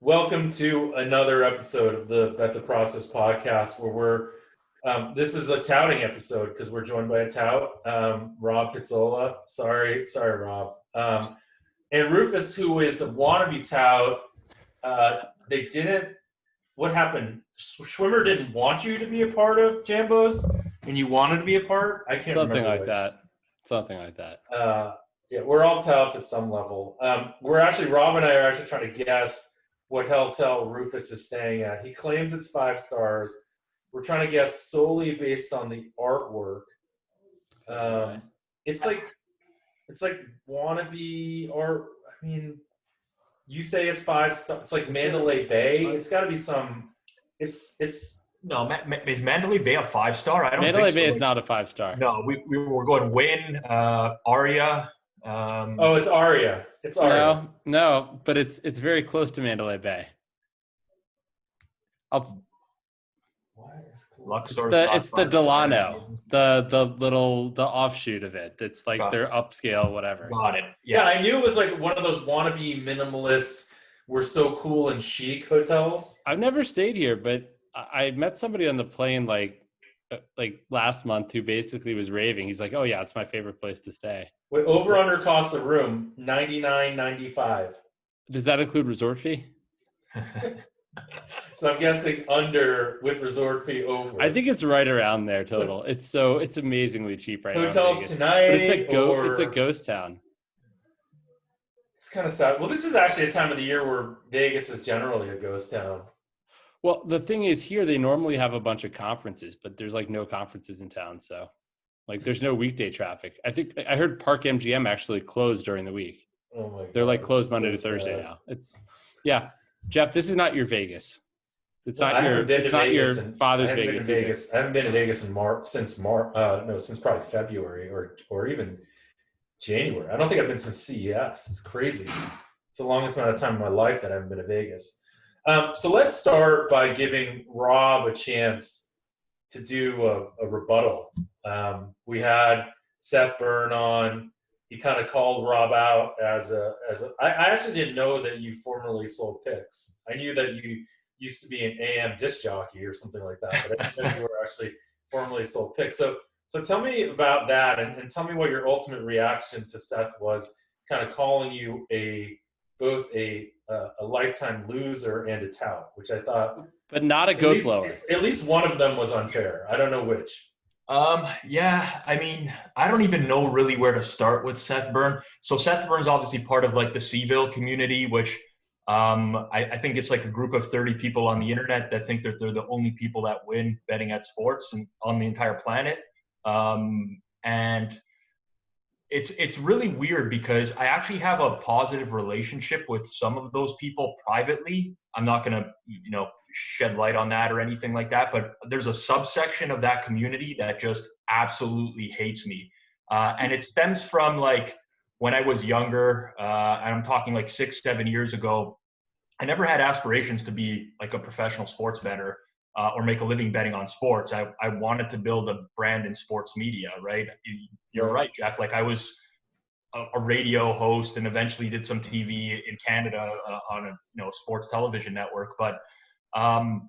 Welcome to another episode of the Bet the Process podcast where this is a touting episode because we're joined by a tout, Rob Pizzola. Sorry, Rob. And Rufus, who is a wannabe tout. What happened? Schwimmer didn't want you to be a part of Jambos and you wanted to be a part? I can't remember. Something like that. Yeah, we're all touts at some level. Rob and I are actually trying to guess what hotel Rufus is staying at. He claims it's 5 stars. We're trying to guess solely based on the artwork. It's like wannabe art. I mean, you say it's 5 stars. It's like Mandalay Bay. It's got to be some. It's. No, is Mandalay Bay a 5-star? I don't Mandalay think so. Bay is not a 5-star. No, we were going Wynn, Aria. It's Aria. It's Aria. No, but it's very close to Mandalay Bay. It's the Delano, the offshoot of it. It's like their upscale, whatever. Got it. Yeah, I knew it was like one of those wannabe minimalists. We're so cool and chic hotels. I've never stayed here, but I met somebody on the plane like last month who basically was raving. He's like, "Oh yeah, it's my favorite place to stay." Wait, under cost of room $99.95. Does that include resort fee? So I'm guessing under with resort fee over. I think it's right around there total. It's amazingly cheap right now. Hotels tonight. But it's a ghost town. It's kind of sad. Well, this is actually a time of the year where Vegas is generally a ghost town. Well, the thing is here they normally have a bunch of conferences, but there's like no conferences in town, so like there's no weekday traffic. I heard Park MGM actually closed during the week. Oh my God. They're like closed Monday to Thursday now. Jeff, this is not your Vegas. It's not your father's Vegas. I haven't been to Vegas since probably February or even January. I don't think I've been since CES. It's crazy. It's the longest amount of time in my life that I haven't been to Vegas. So let's start by giving Rob a chance to do a rebuttal. We had Seth Burn on. He kind of called Rob out I actually didn't know that you formerly sold picks. I knew that you used to be an AM disc jockey or something like that, but I didn't know you were actually formerly sold picks. So tell me about that and tell me what your ultimate reaction to Seth was, kind of calling you both a lifetime loser and a tout, which I thought. But not a goat blower. At least one of them was unfair. I don't know which. Yeah, I mean, I don't even know really where to start with Seth Burn. So Seth Burn's obviously part of like the Seaville community, which I think it's like a group of 30 people on the internet that think that they're the only people that win betting at sports and on the entire planet. And it's really weird because I actually have a positive relationship with some of those people privately. I'm not going to, shed light on that or anything like that, but there's a subsection of that community that just absolutely hates me. And it stems from like when I was younger, and I'm talking like 6-7 years ago, I never had aspirations to be like a professional sports bettor or make a living betting on sports. I wanted to build a brand in sports media, right? You're right, Jeff. Like I was a radio host and eventually did some TV in Canada on a sports television network. But I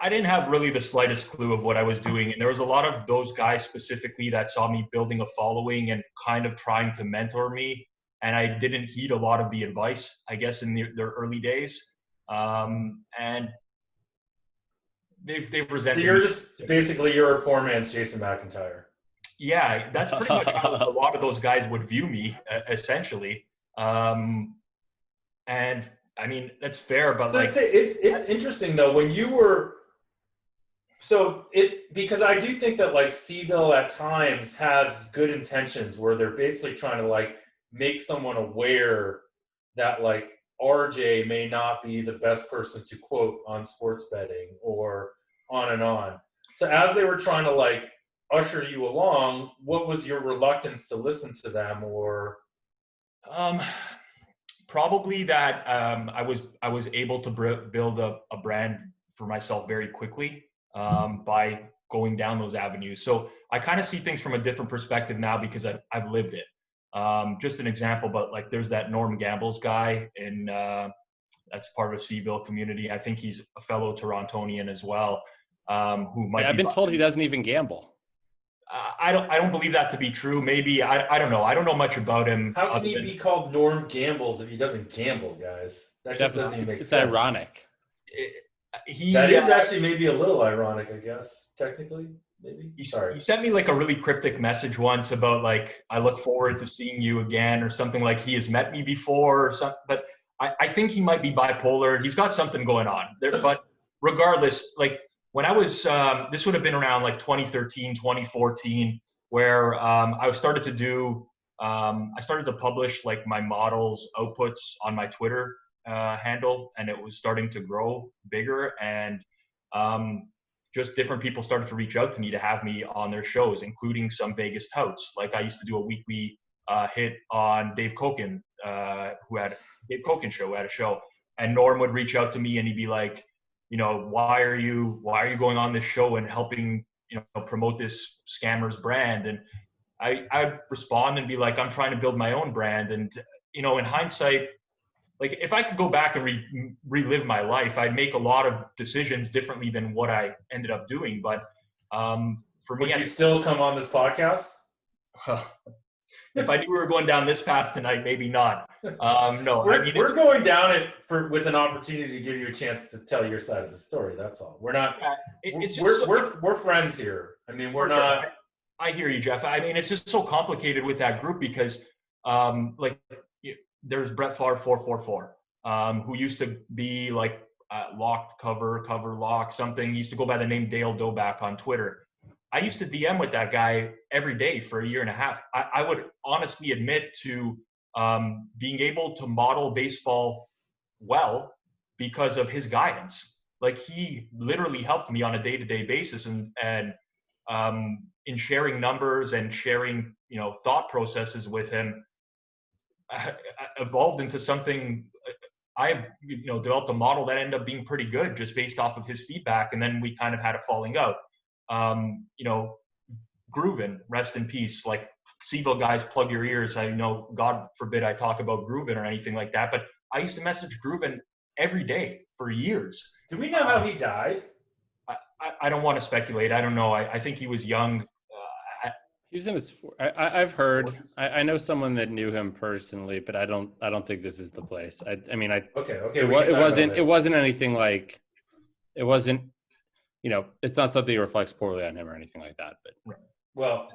didn't have really the slightest clue of what I was doing. And there was a lot of those guys specifically that saw me building a following and kind of trying to mentor me. And I didn't heed a lot of the advice, I guess, in their early days. And they've resented. So you're a poor man's Jason McIntyre. Yeah, that's pretty much how a lot of those guys would view me, essentially. And I mean, that's fair, but so it's interesting though when you were. Because I do think that like Seaville at times has good intentions where they're basically trying to like make someone aware that like RJ may not be the best person to quote on sports betting or on and on. So as they were trying to like usher you along, what was your reluctance to listen to them or? Probably that I was able to build a brand for myself very quickly by going down those avenues. So I kind of see things from a different perspective now because I've lived it. Just an example, but like there's that Norm Gambles guy in that's part of a Seville community. I think he's a fellow Torontonian as well. Who might I've been told he doesn't even gamble. I don't believe that to be true. Maybe I don't know. I don't know much about him. How can he be called Norm Gambles if he doesn't gamble, guys? That just doesn't even make sense. It's ironic. That is actually maybe a little ironic, I guess. Technically, maybe. Sorry. He sent me like a really cryptic message once about like, I look forward to seeing you again, or something like he has met me before or something. But I think he might be bipolar. He's got something going on there. But regardless, like when I was, this would have been around like 2013, 2014, where I started to publish like my models' outputs on my Twitter handle, and it was starting to grow bigger, and just different people started to reach out to me to have me on their shows, including some Vegas touts. Like I used to do a weekly hit on Dave Koken, who had Dave Koken show, had a show, and Norm would reach out to me and he'd be like, you know, why are you going on this show and helping, you know, promote this scammer's brand? And I'd respond and be like, I'm trying to build my own brand. And, you know, in hindsight, like if I could go back and relive my life, I'd make a lot of decisions differently than what I ended up doing. But for me, would you still come on this podcast? If I knew we were going down this path tonight, maybe not. No, we're going down it with an opportunity to give you a chance to tell your side of the story. That's all. We're not. We're friends here. I mean, we're not. Sure. I hear you, Jeff. I mean, it's just so complicated with that group because, like, there's Brett Favre 444, who used to be like locked cover lock something. He used to go by the name Dale Doback on Twitter. I used to DM with that guy every day for a year and a half. I would honestly admit to being able to model baseball well because of his guidance. Like he literally helped me on a day-to-day basis, and in sharing numbers and sharing, you know, thought processes with him, I evolved into something. I, you know, developed a model that ended up being pretty good just based off of his feedback, and then we kind of had a falling out. You know, Grooven, rest in peace. Like Seville guys, plug your ears. I know, God forbid I talk about Grooven or anything like that, but I used to message Grooven every day for years. Do we know how he died? I don't want to speculate. I don't know. I think he was young. He was in his. I've heard. I know someone that knew him personally, but I don't think this is the place. I mean, Okay. It wasn't anything like. It wasn't. You know, it's not something that reflects poorly on him or anything like that. But well,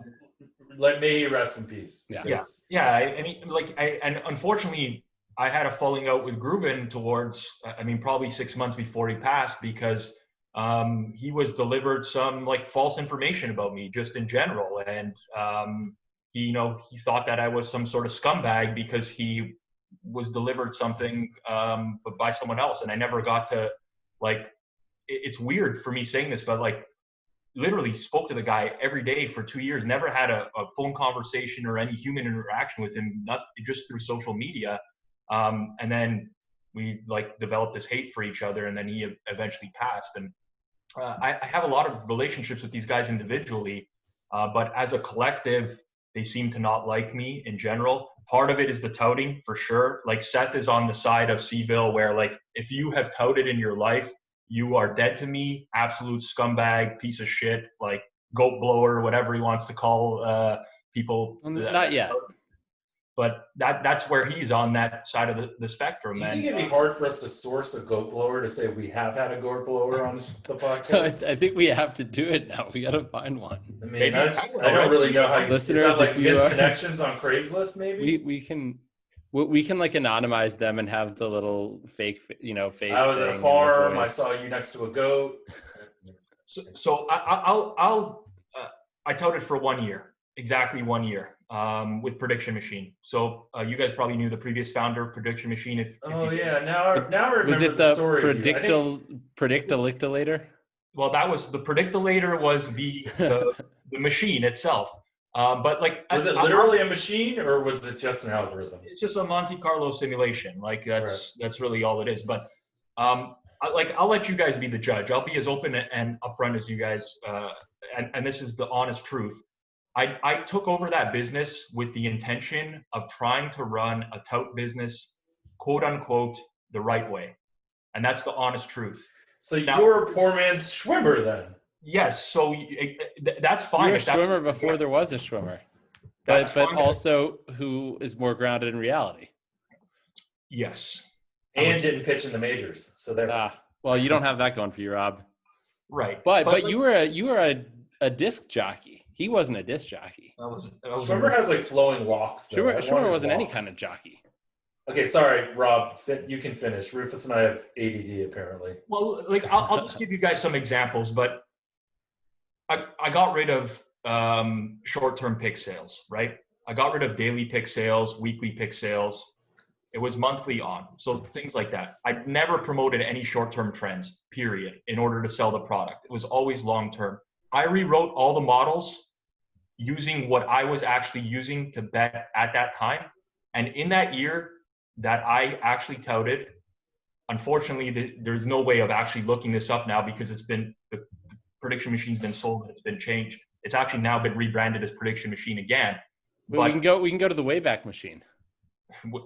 may he rest in peace. Yeah. I mean, like, and unfortunately, I had a falling out with Grooven towards. I mean, probably 6 months before he passed, because he was delivered some like false information about me just in general. And he thought that I was some sort of scumbag because he was delivered something but by someone else. And I never got to, like, it's weird for me saying this, but like literally spoke to the guy every day for 2 years, never had a phone conversation or any human interaction with him, just through social media. And then we like developed this hate for each other, and then he eventually passed. And I have a lot of relationships with these guys individually, but as a collective, they seem to not like me in general. Part of it is the touting, for sure. Like Seth is on the side of Seville, where like if you have touted in your life, you are dead to me, absolute scumbag, piece of shit, like goat blower, whatever he wants to call people. Not yet. But that's where he's on that side of the spectrum. Do you think it'd be hard for us to source a goat blower to say we have had a goat blower on the podcast? I think we have to do it now. We got to find one. I mean, I don't really know how you listeners, like misconnections on Craigslist. Maybe we can like anonymize them and have the little fake, face. I was at a farm. I saw you next to a goat. So I touted for 1 year, exactly 1 year. With Prediction Machine. So you guys probably knew the previous founder of Prediction Machine. Now I remember was it the story. Predictolator? Well, that was the Predictolator was the machine itself. But like, was it literally a machine, or was it just an algorithm? It's just a Monte Carlo simulation. Like that's really all it is. But I'll let you guys be the judge. I'll be as open and upfront as you guys. And this is the honest truth. I took over that business with the intention of trying to run a tout business, quote unquote, the right way. And that's the honest truth. So Now, you're a poor man's Schwimmer then. yes, so that's fine. You're a if that's, swimmer before there was a swimmer, that's but fine. also who is more grounded in reality. Yes. And didn't pitch in the majors. So there. Well, you don't have that going for you, Rob. Right. But you were a disc jockey. He wasn't a disc jockey. Schwimmer has like flowing locks. Though. Schwimmer wasn't any kind of jockey. Okay, sorry, Rob. You can finish. Rufus and I have ADD apparently. Well, like I'll just give you guys some examples, but I got rid of short-term pick sales, right? I got rid of daily pick sales, weekly pick sales. It was monthly on. So things like that. I never promoted any short-term trends, period, in order to sell the product. It was always long-term. I rewrote all the models using what I was actually using to bet at that time. And in that year that I actually touted, unfortunately, there's no way of actually looking this up now because the prediction machine's been sold and it's been changed. It's actually now been rebranded as Prediction Machine again. But we can go to the Wayback Machine.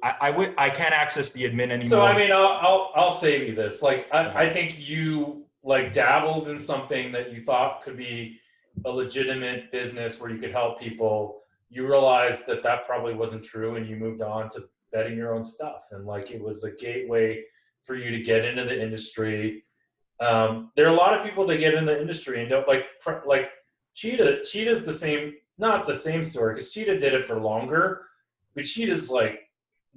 I can't access the admin anymore. So I mean, I'll save you this. Like I think you like dabbled in something that you thought could be a legitimate business where you could help people. You realized that probably wasn't true, and you moved on to betting your own stuff. And like it was a gateway for you to get into the industry. There are a lot of people that get in the industry and don't like Cheetah. Cheetah's the same, not the same story because Cheetah did it for longer, but Cheetah's like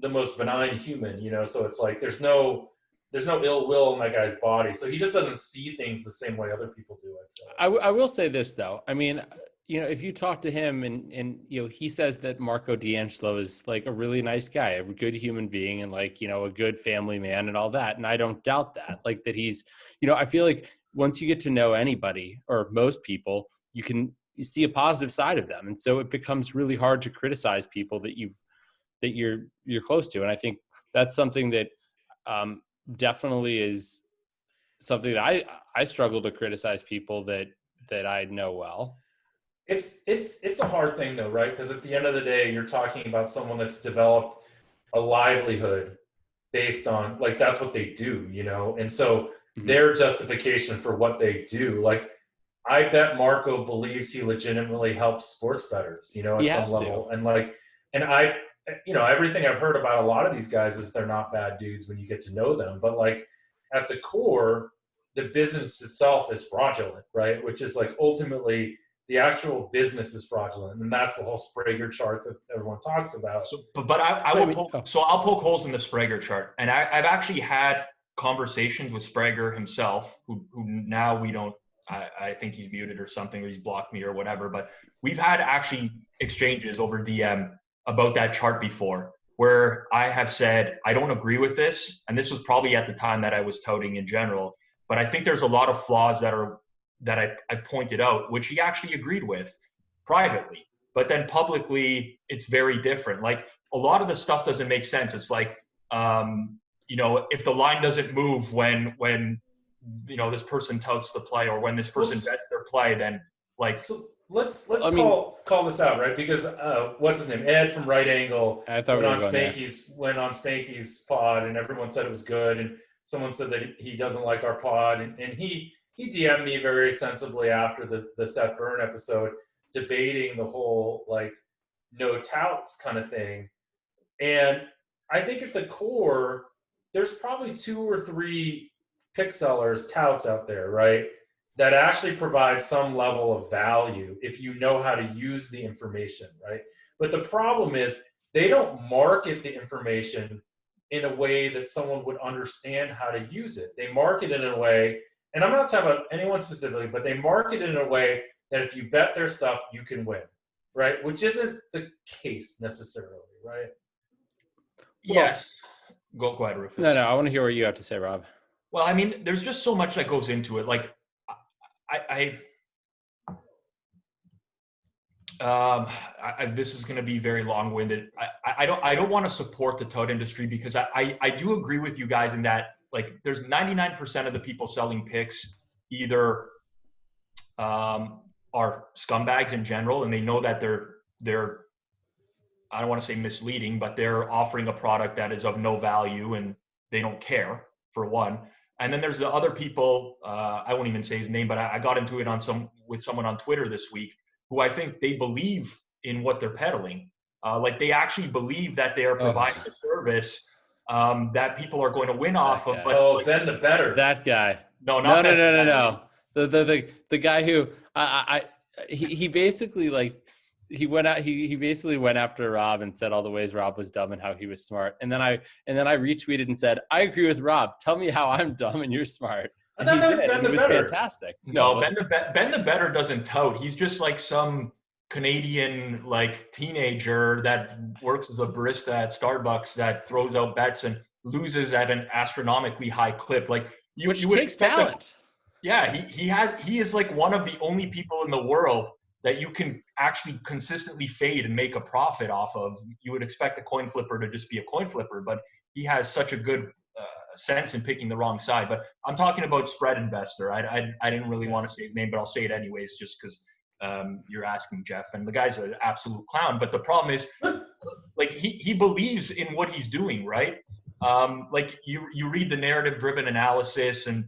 the most benign human, you know. So it's like there's no ill will in that guy's body. So he just doesn't see things the same way other people do. I will say this though. I mean, you know, if you talk to him and you know, he says that Marco D'Angelo is like a really nice guy, a good human being, and like, you know, a good family man and all that. And I don't doubt that. Like that he's, you know, I feel like once you get to know anybody or most people, you see a positive side of them. And so it becomes really hard to criticize people that you're close to. And I think that's something that definitely is something that I struggle to criticize people that I know well. It's a hard thing though, right? Because at the end of the day, you're talking about someone that's developed a livelihood based on like that's what they do, you know. And so their justification for what they do, like I bet Marco believes he legitimately helps sports bettors, you know, at some level. And like, and you know, everything I've heard about a lot of these guys is they're not bad dudes when you get to know them. But like at the core, the business itself is fraudulent, right? Which is like ultimately the actual business is fraudulent. And that's the whole Sprague chart that everyone talks about. So, but I'll poke holes in the Sprague chart. And I've actually had conversations with Sprague himself, who now we don't, I think he's muted or something, or he's blocked me or whatever. But we've had actually exchanges over DM about that chart before, where I have said, I don't agree with this. And this was probably at the time that I was touting in general, but I think there's a lot of flaws that I've pointed out, which he actually agreed with privately, but then publicly it's very different. Like a lot of the stuff doesn't make sense. It's like, you know, if the line doesn't move when, you know, this person touts the play or when this person bets their play, then like, so let's call this out, right? Because what's his name? Ed from Right Angle went on Spanky's pod, and everyone said it was good, and someone said that he doesn't like our pod, and he DM'd me very sensibly after the Seth Burn episode, debating the whole like no touts kind of thing. And I think at the core, there's probably 2 or 3 pick sellers, touts out there, right? That actually provide some level of value if you know how to use the information, right? But the problem is they don't market the information in a way that someone would understand how to use it. They market it in a way, and I'm not talking about anyone specifically, but they market it in a way that if you bet their stuff, you can win, right? Which isn't the case necessarily, right? Yes. Go ahead, Rufus. No, I want to hear what you have to say, Rob. Well, I mean, there's just so much that goes into it. Like, this is going to be very long-winded. I don't want to support the tout industry because I do agree with you guys in that like there's 99% of the people selling picks either are scumbags in general, and they know that they're I don't want to say misleading, but they're offering a product that is of no value and they don't care, for one. And then there's the other people, I won't even say his name, but I got into it with someone on Twitter this week who I think they believe in what they're peddling. Like they actually believe that they are providing a service that people are going to win off of. But Ben the Better. That guy. No, not no. The guy who he basically like he basically went after Rob and said all the ways Rob was dumb and how he was smart. And then I retweeted and said, I agree with Rob. Tell me how I'm dumb and you're smart. And I thought that was Ben the Better. It was fantastic. No, Ben the Better doesn't tout. He's just like some Canadian like teenager that works as a barista at Starbucks that throws out bets and loses at an astronomically high clip. Like which takes talent. He is like one of the only people in the world that you can actually consistently fade and make a profit off of. You would expect a coin flipper to just be a coin flipper, but he has such a good sense in picking the wrong side. But I'm talking about spread investor. I didn't really want to say his name, but I'll say it anyways just because you're asking, Jeff. And the guy's an absolute clown. But the problem is, like he believes in what he's doing, right? Like you read the narrative-driven analysis and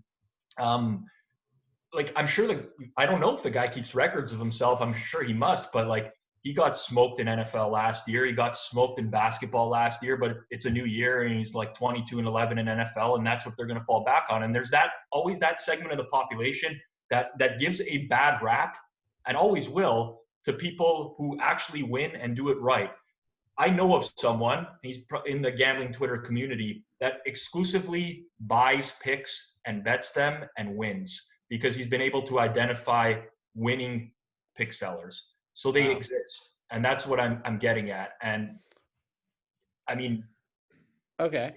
like I'm sure I don't know if the guy keeps records of himself. I'm sure he must, but like he got smoked in NFL last year. He got smoked in basketball last year, but it's a new year and he's like 22-11 in NFL, and that's what they're going to fall back on. And there's always that segment of the population that gives a bad rap and always will to people who actually win and do it right. I know of someone, he's in the gambling Twitter community, that exclusively buys picks and bets them and wins because he's been able to identify winning pick sellers. So they exist. And that's what I'm getting at. And I mean, okay,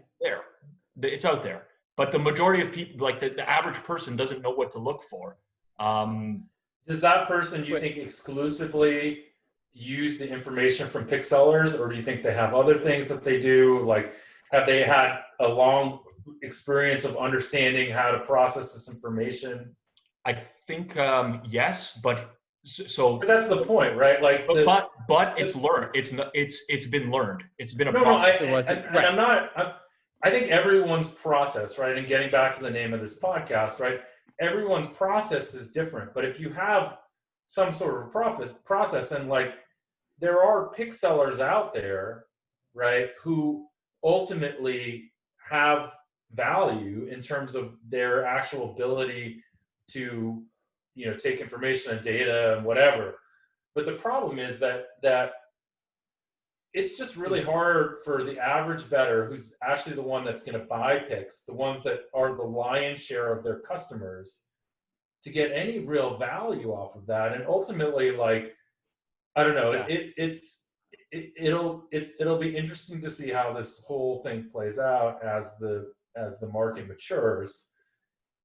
it's out there. But the majority of people, like the average person doesn't know what to look for. Does that person, you think, exclusively use the information from pick sellers, or do you think they have other things that they do? Like, have they had a long experience of understanding how to process this information? I think yes, but that's the point, right? Like, but it's learned. It's been learned. It's been a process. I think everyone's process, right? And getting back to the name of this podcast, right? Everyone's process is different. But if you have some sort of process, and like there are pick sellers out there, right, who ultimately have value in terms of their actual ability to, you know, take information and data and whatever. But the problem is that it's just really hard for the average bettor, who's actually the one that's going to buy picks, the ones that are the lion's share of their customers, to get any real value off of that. And ultimately, like, I don't know, it'll be interesting to see how this whole thing plays out as the market matures.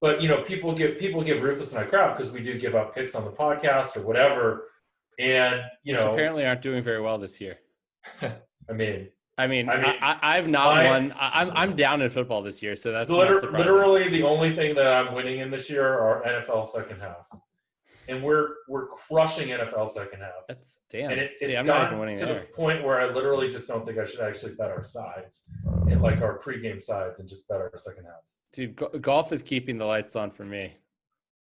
But, you know, people give Rufus and I crap because we do give up picks on the podcast or whatever. And, you know, apparently aren't doing very well this year. I mean, I've not won. I'm down in football this year, so that's literally the only thing that I'm winning in this year are NFL second halves, and we're crushing NFL second halves. That's damn. And it's gotten to the point where I literally just don't think I should actually bet our sides, and like our pregame sides, and just bet our second halves. Dude, golf is keeping the lights on for me.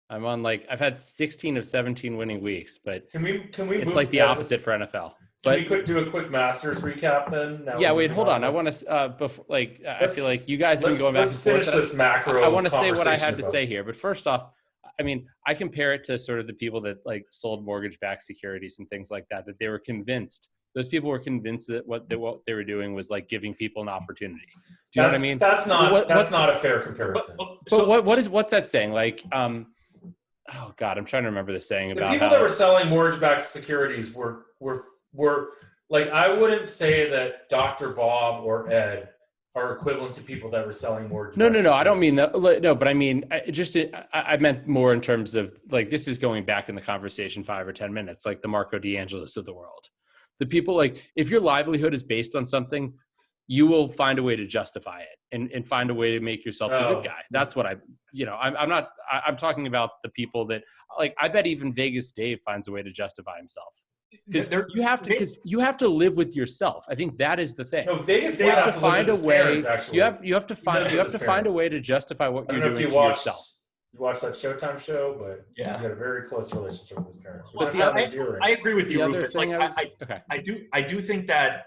I'm on I've had 16 of 17 winning weeks, but can we? It's like the opposite for NFL. Can we do a quick Masters recap then? Wait, hold on. I want to, I feel like you guys have been going back and forth. Let's finish this macro. I want to say what I had to say here. But first off, I mean, I compare it to sort of the people that like sold mortgage-backed securities and things like that they were convinced. Those people were convinced that what they were doing was like giving people an opportunity. Do you know what I mean? That's not a fair comparison. But what's that saying? Like, oh God, I'm trying to remember the saying about the people that were selling mortgage-backed securities were like, I wouldn't say that Dr. Bob or Ed are equivalent to people that were selling mortgage. No. I don't mean that. No, but I mean, I meant more in terms of like, this is going back in the conversation 5 or 10 minutes, like the Marco D'Angelos of the world. The people, like, if your livelihood is based on something, you will find a way to justify it and find a way to make yourself the good guy. That's what I'm talking about the people that, like, I bet even Vegas Dave finds a way to justify himself. Because They're- you have to live with yourself. I think that is the thing. No, Vegas You boy have has to live find with a his way. parents, actually. You have to He lives with his find a parents. way to justify what I you're don't know if doing you to watched yourself. that Showtime show, but Yeah. he's got a very close relationship with his parents. Which Well, I find endearing. I agree with The you, other Rufus. thing Like, I do think that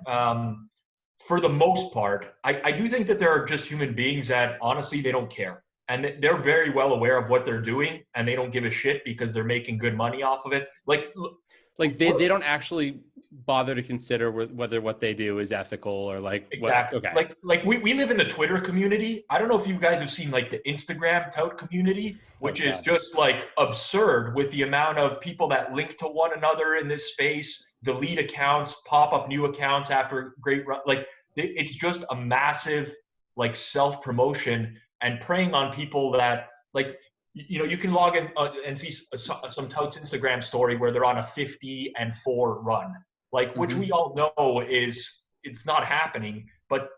for the most part, I do think that there are just human beings that honestly they don't care, and they're very well aware of what they're doing, and they don't give a shit because they're making good money off of it. Like they don't actually bother to consider whether what they do is ethical or like exactly. What, okay. Like we live in the Twitter community. I don't know if you guys have seen like the Instagram tout community, which is just like absurd with the amount of people that link to one another in this space, delete accounts, pop up new accounts after great run. Like it's just a massive like self promotion and preying on people that like. You know, you can log in and see some touts Instagram story where they're on a 50-4 run, like which we all know it's not happening. But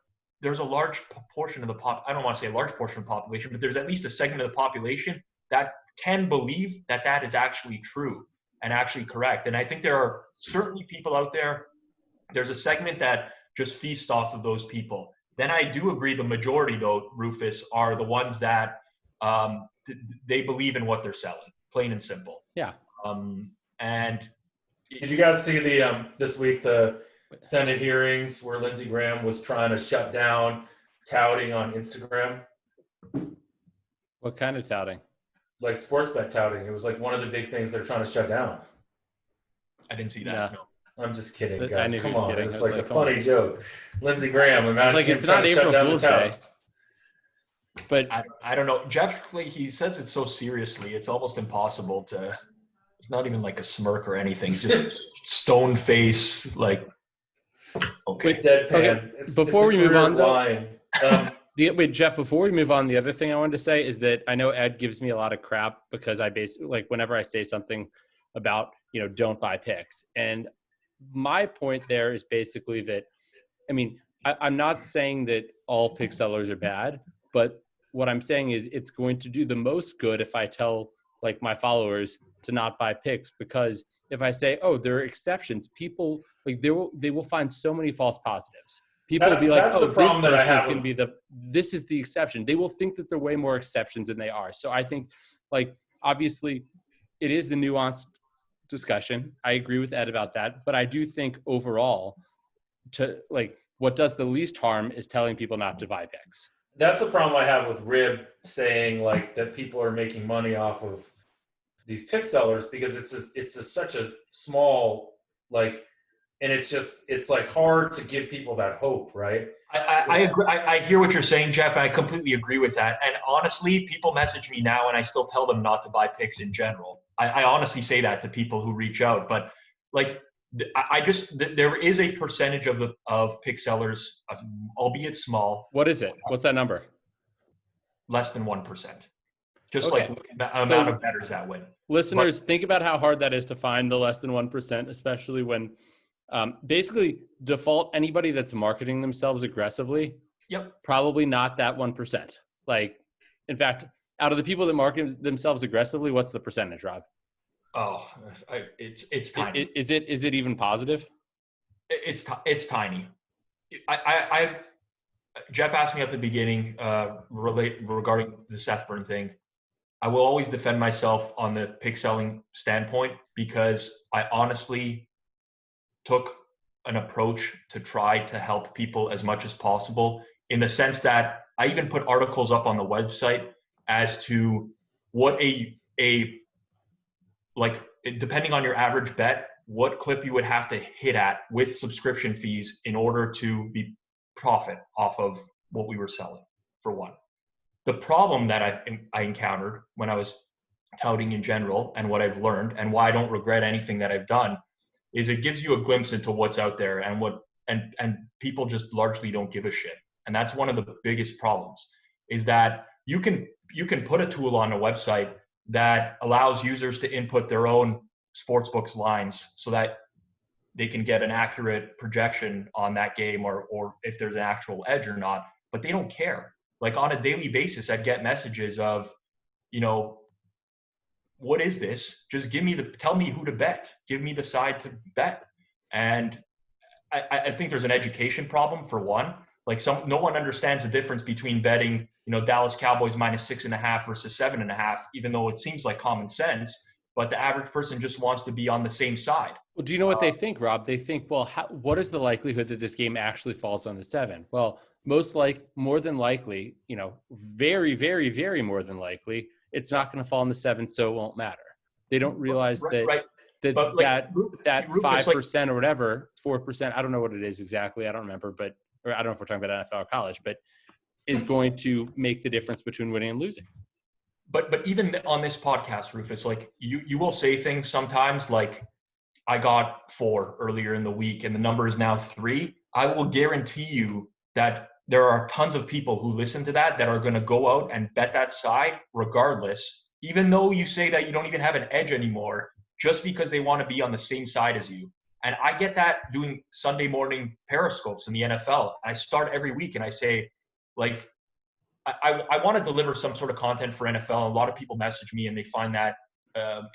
there's a large portion of the I don't want to say a large portion of the population, but there's at least a segment of the population that can believe that that is actually true and actually correct. And I think there are certainly people out there. There's a segment that just feasts off of those people. Then I do agree the majority, though, Rufus, are the ones that they believe in what they're selling, plain and simple. Yeah. And did you guys see the this week the Senate hearings where Lindsey Graham was trying to shut down touting on Instagram? What kind of touting? Like sports bet touting. It was like one of the big things they're trying to shut down. I didn't see that. No. I'm just kidding, guys. I knew Come he was on, kidding. it's like a funny joke. Lindsey Graham, imagine like, him it's trying not to April shut down Fool's the Day. touts. But I don't know. Jeff, he says it so seriously. It's almost impossible to. It's not even like a smirk or anything. Just stone face, like. Okay. Deadpan. Okay. It's Before we move on, line. wait, Jeff. Before we move on, the other thing I wanted to say is that I know Ed gives me a lot of crap because I basically like whenever I say something about don't buy picks, and my point there is basically that, I mean, I'm not saying that all pick sellers are bad, but what I'm saying is it's going to do the most good if I tell like my followers to not buy picks, because if I say, oh, there are exceptions, people like they will find so many false positives. People will be like, oh, this person is going to be this is the exception. They will think that there are way more exceptions than they are. So I think like, obviously it is the nuanced discussion. I agree with Ed about that, but I do think overall what does the least harm is telling people not to buy picks. That's the problem I have with Rib saying like that people are making money off of these pick sellers, because it's such a small like, and it's like hard to give people that hope, right? I agree. I hear what you're saying, Jeff. I completely agree with that. And honestly, people message me now, and I still tell them not to buy picks in general. I honestly say that to people who reach out, but like. There is a percentage of pick sellers, albeit small. What is it? What's that number? Less than 1%. Just Okay. like the amount of bettors that win. Listeners, think about how hard that is to find the less than 1%, especially when basically default anybody that's marketing themselves aggressively. Yep. Probably not that 1%. Like, in fact, out of the people that market themselves aggressively, what's the percentage, Rob? Oh, it's tiny. Is it even positive? It's tiny. Jeff asked me at the beginning regarding the Seth Burn thing. I will always defend myself on the pick selling standpoint, because I honestly took an approach to try to help people as much as possible, in the sense that I even put articles up on the website as to what like, depending on your average bet, what clip you would have to hit at with subscription fees in order to be profit off of what we were selling, for one. The problem that I encountered when I was touting in general, and what I've learned and why I don't regret anything that I've done, is it gives you a glimpse into what's out there and people just largely don't give a shit. And that's one of the biggest problems, is that you can put a tool on a website that allows users to input their own sportsbooks lines so that they can get an accurate projection on that game or if there's an actual edge or not, but they don't care. Like on a daily basis, I'd get messages of, what is this? Just tell me who to bet. Give me the side to bet. And I think there's an education problem for one. Like no one understands the difference between betting, Dallas Cowboys -6.5 versus 7.5, even though it seems like common sense. But the average person just wants to be on the same side. Well, do you know what they think, Rob? They think, well, what is the likelihood that this game actually falls on the 7? Well, more than likely, very, very, very more than likely, it's not going to fall on the 7, so it won't matter. They don't realize that 5% or whatever, 4%, I don't know what it is exactly. I don't remember, or I don't know if we're talking about NFL or college, but is going to make the difference between winning and losing. But even on this podcast, Rufus, like you will say things sometimes like, I got 4 earlier in the week and the number is now 3. I will guarantee you that there are tons of people who listen to that are going to go out and bet that side regardless, even though you say that you don't even have an edge anymore, just because they want to be on the same side as you. And I get that doing Sunday morning periscopes in the NFL. I start every week and I say, like, I want to deliver some sort of content for NFL. A lot of people message me and they find that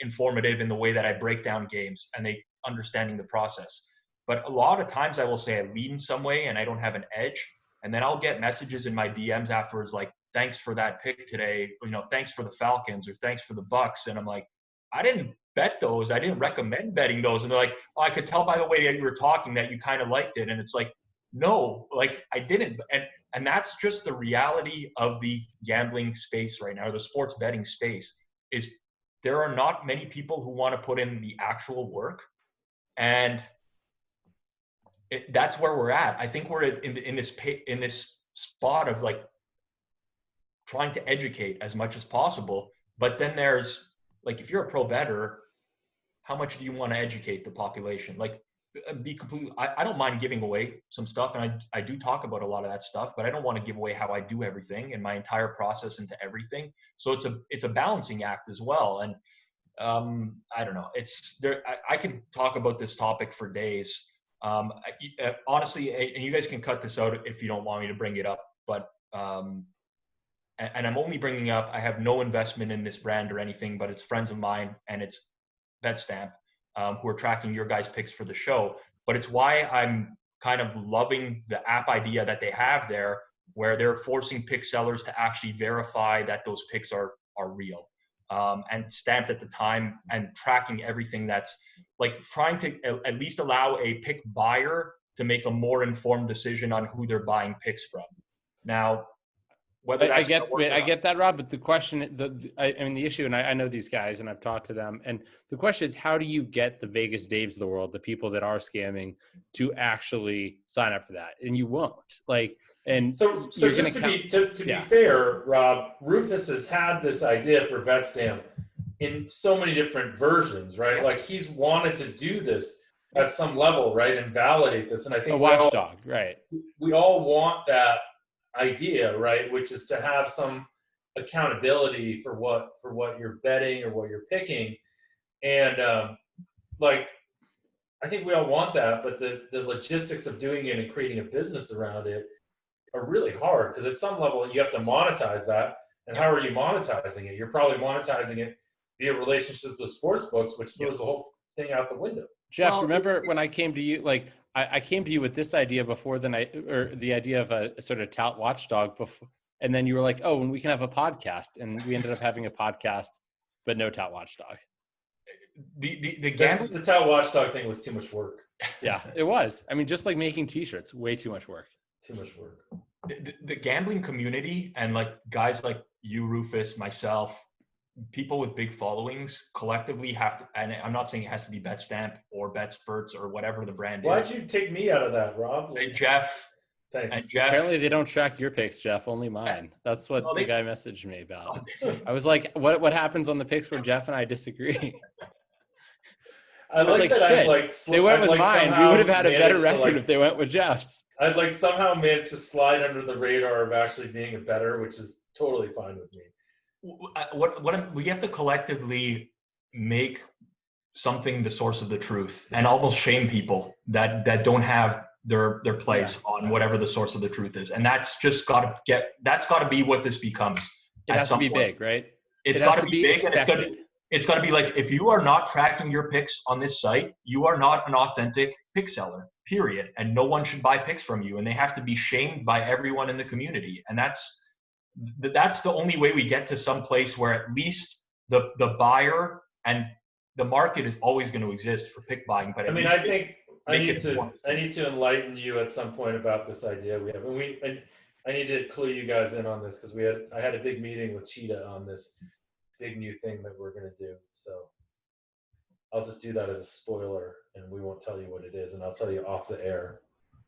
informative in the way that I break down games and they understanding the process. But a lot of times I will say I lead in some way and I don't have an edge. And then I'll get messages in my DMs afterwards like, thanks for that pick today. Thanks for the Falcons or thanks for the Bucks. And I'm like, I didn't bet those. I didn't recommend betting those. And they're like, oh, I could tell by the way that you were talking that you kind of liked it. And it's like, no, like I didn't. And that's just the reality of the gambling space right now, or the sports betting space, is there are not many people who want to put in the actual work. And that's where we're at. I think we're in this spot of like trying to educate as much as possible. But then there's like, if you're a pro bettor, how much do you want to educate the population? Like, I don't mind giving away some stuff, and I do talk about a lot of that stuff, but I don't want to give away how I do everything and my entire process into everything. So it's a balancing act as well. And I don't know. I could talk about this topic for days. Honestly, and you guys can cut this out if you don't want me to bring it up, but and I'm only bringing up, I have no investment in this brand or anything, but it's friends of mine and it's BetStamp. Who are tracking your guys' picks for the show. But it's why I'm kind of loving the app idea that they have there, where they're forcing pick sellers to actually verify that those picks are real, and stamped at the time, and tracking everything. That's like trying to at least allow a pick buyer to make a more informed decision on who they're buying picks from. Now, I get that, Rob, but the question, the issue, and I know these guys and I've talked to them, and the question is, how do you get the Vegas Daves of the world, the people that are scamming, to actually sign up for that? And you won't. So just to be fair, Rob, Rufus has had this idea for BetStamp in so many different versions, right? Like he's wanted to do this at some level, right, and validate this. And I think a watchdog, right? We all want that idea, right, which is to have some accountability for what you're betting or what you're picking. And I think we all want that, but the logistics of doing it and creating a business around it are really hard, because at some level you have to monetize that. And how are you monetizing it? You're probably monetizing it via relationships with sports books, which throws the whole thing out the window. Jeff, remember when I came to you, like I came to you with this idea before the idea of a sort of tout watchdog before, and then you were like, oh, and we can have a podcast, and we ended up having a podcast, but no tout watchdog. The tout watchdog thing was too much work. Yeah, it was. I mean, just like making t-shirts, way too much work. Too much work. The gambling community and like guys like you, Rufus, myself, people with big followings collectively have to, and I'm not saying it has to be BetStamp or BetSperts or whatever the brand is. Why'd you take me out of that, Rob? Hey, Jeff. Thanks. And Jeff. Apparently they don't track your picks, Jeff, only mine. That's what the guy messaged me about. I was like, what happens on the picks where Jeff and I disagree? I was like, shit, they went with mine. We would have had a better record if they went with Jeff's. I'd somehow managed to slide under the radar of actually being a bettor, which is totally fine with me. We have to collectively make something the source of the truth, and almost shame people that don't have their place on whatever the source of the truth is. And that's just got to be what this becomes. It has to be big, right? It's got to be big, and it's got to be like, if you are not tracking your picks on this site, you are not an authentic pick seller, period. And no one should buy picks from you. And they have to be shamed by everyone in the community. And that's the only way we get to some place where at least the buyer and the market is always going to exist for pick buying. But I mean, I think I need to enlighten you at some point about this idea we have, and I need to clue you guys in on this because I had a big meeting with Cheetah on this big new thing that we're going to do. So I'll just do that as a spoiler, and we won't tell you what it is, and I'll tell you off the air.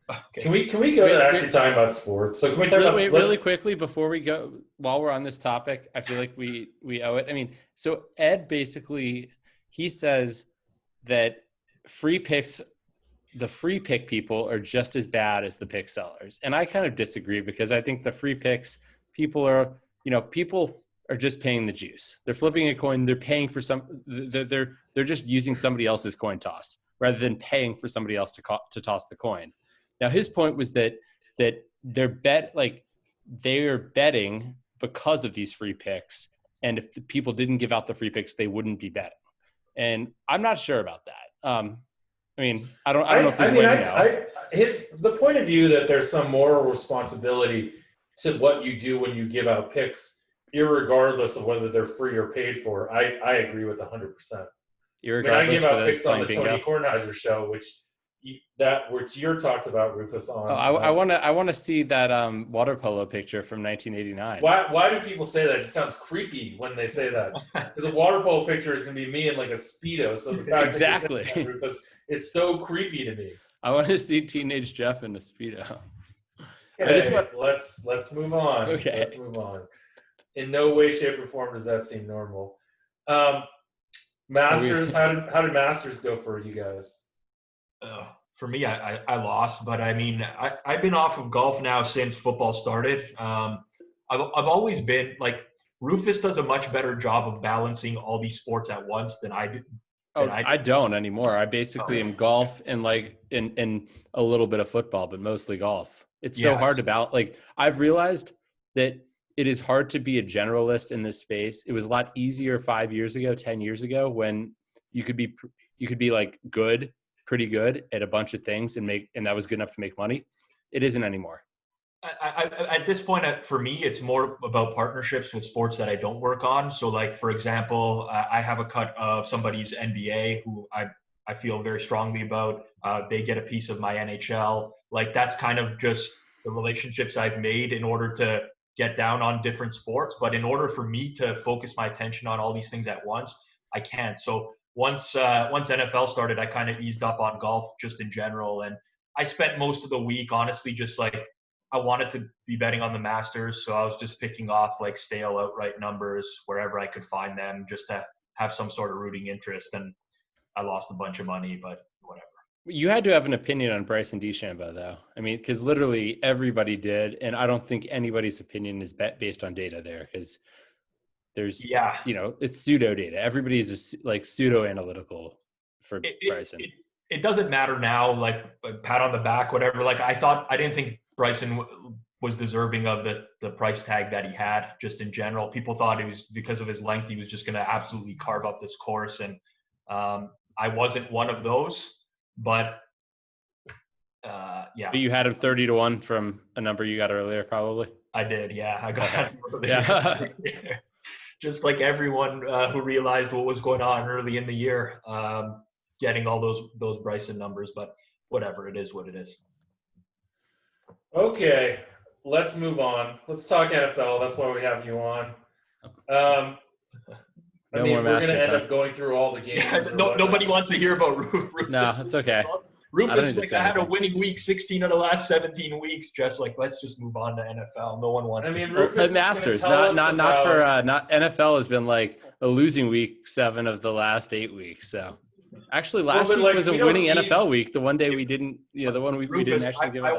Okay. Can we go to actually talking about sports? So can we talk really quickly before we go, while we're on this topic, I feel like we owe it. I mean, so Ed basically, he says that the free pick people are just as bad as the pick sellers. And I kind of disagree because I think the free picks, people are just paying the juice. They're flipping a coin. They're paying for they're just using somebody else's coin toss rather than paying for somebody else to toss the coin. Now, his point was that they're betting because of these free picks. And if the people didn't give out the free picks, they wouldn't be betting. And I'm not sure about that. I mean, I don't know if there's a way to know. The point of view that there's some moral responsibility to what you do when you give out picks, irregardless of whether they're free or paid for, I agree with 100%. When I give out picks on the Tony Kornheiser show, which you're talked about, Rufus, on. I want to see that water polo picture from 1989. Why do people say that? It sounds creepy when they say that. Because a water polo picture is going to be me in like a Speedo. So the fact exactly that you're saying that, Rufus, is so creepy to me. I want to see teenage Jeff in a Speedo. Okay, let's move on. Okay. Let's move on. In no way, shape, or form does that seem normal. Masters, how did Masters go for you guys? For me, I lost, but I mean, I've been off of golf now since football started. I've always been like, Rufus does a much better job of balancing all these sports at once than I do. I don't anymore. I basically am golf and and a little bit of football, but mostly golf. It's so hard to balance. Like, I've realized that it is hard to be a generalist in this space. It was a lot easier 5 years ago, 10 years ago, when you could be like pretty good at a bunch of things and that was good enough to make money. It isn't anymore. At this point, for me, it's more about partnerships with sports that I don't work on. So, like, for example, I have a cut of somebody's NBA who I feel very strongly about. They get a piece of my NHL. Like, that's kind of just the relationships I've made in order to get down on different sports. But in order for me to focus my attention on all these things at once, I can't. So once NFL started, I kind of eased up on golf just in general. And I spent most of the week, honestly, just like, I wanted to be betting on the Masters. So I was just picking off like stale outright numbers wherever I could find them just to have some sort of rooting interest. And I lost a bunch of money, but whatever. You had to have an opinion on Bryson DeChambeau, though. I mean, because literally everybody did. And I don't think anybody's opinion is based on data there, because there's, it's pseudo data. Everybody's just like pseudo analytical for Bryson. It doesn't matter now, like pat on the back, whatever. Like, I didn't think Bryson was deserving of the price tag that he had, just in general. People thought it was because of his length, he was just going to absolutely carve up this course. And I wasn't one of those, but yeah. But you had him 30-1 from a number you got earlier, probably. I did. Yeah. I got him earlier. Just like everyone who realized what was going on early in the year, getting all those Bryson numbers, but whatever, it is what it is. Okay, let's move on. Let's talk NFL. That's why we have you on. I mean, we're going to end up going through all the games. Yeah, nobody wants to hear about Rufus. No, it's okay. Rufus, I had a winning week 16 of the last 17 weeks. Jeff's like, let's just move on to NFL. No one wants. I mean, Rufus, Masters, not NFL has been like a losing week 7 of the last 8 weeks. So. Actually, last week was a winning NFL week. The one day we didn't, the one week Rufus, we didn't actually give. I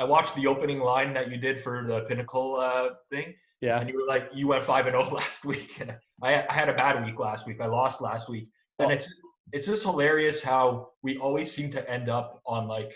watched the opening line that you did for the Pinnacle thing. Yeah. And you were like, you went 5-0 last week, and I had a bad week last week. I lost last week, and it's just hilarious how we always seem to end up on like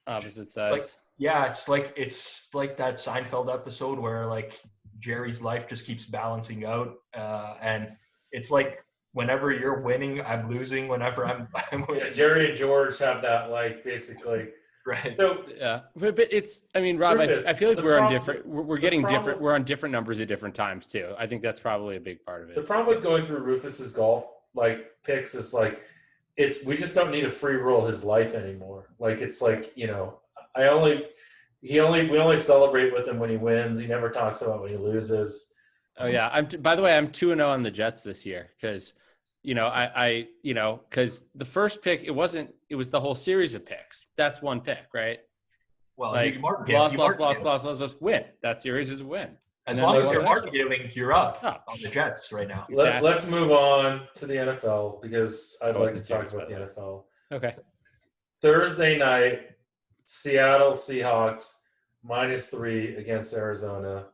opposite sides. Like, yeah, it's like that Seinfeld episode where like Jerry's life just keeps balancing out. And it's like whenever you're winning, I'm losing. Whenever I'm winning. Yeah, Jerry and George have that, like, basically. Right. So Yeah, but it's. I mean, Rob, Rufus, I feel like the we're on problem- different. We're the getting problem- different. We're on different numbers at different times too. I think that's probably a big part of the it. problem with going through Rufus's golf like picks is like we just don't need to free roll his life anymore. Like it's like, you know, we only celebrate with him when he wins. He never talks about when he loses. Oh yeah. By the way, I'm 2-0 on the Jets this year because, you know, because the first pick it was the whole series of picks. That's one pick, right? Well, Like you mark loss, win. That series is a win. As And long then as they you're won the next market giving, you're up Oh, on the Jets right now. Exactly. Let's move on to the NFL because I'd Oh, like it's to talk serious, about by the the way. NFL. Okay. Thursday night, Seattle Seahawks -3 against Arizona.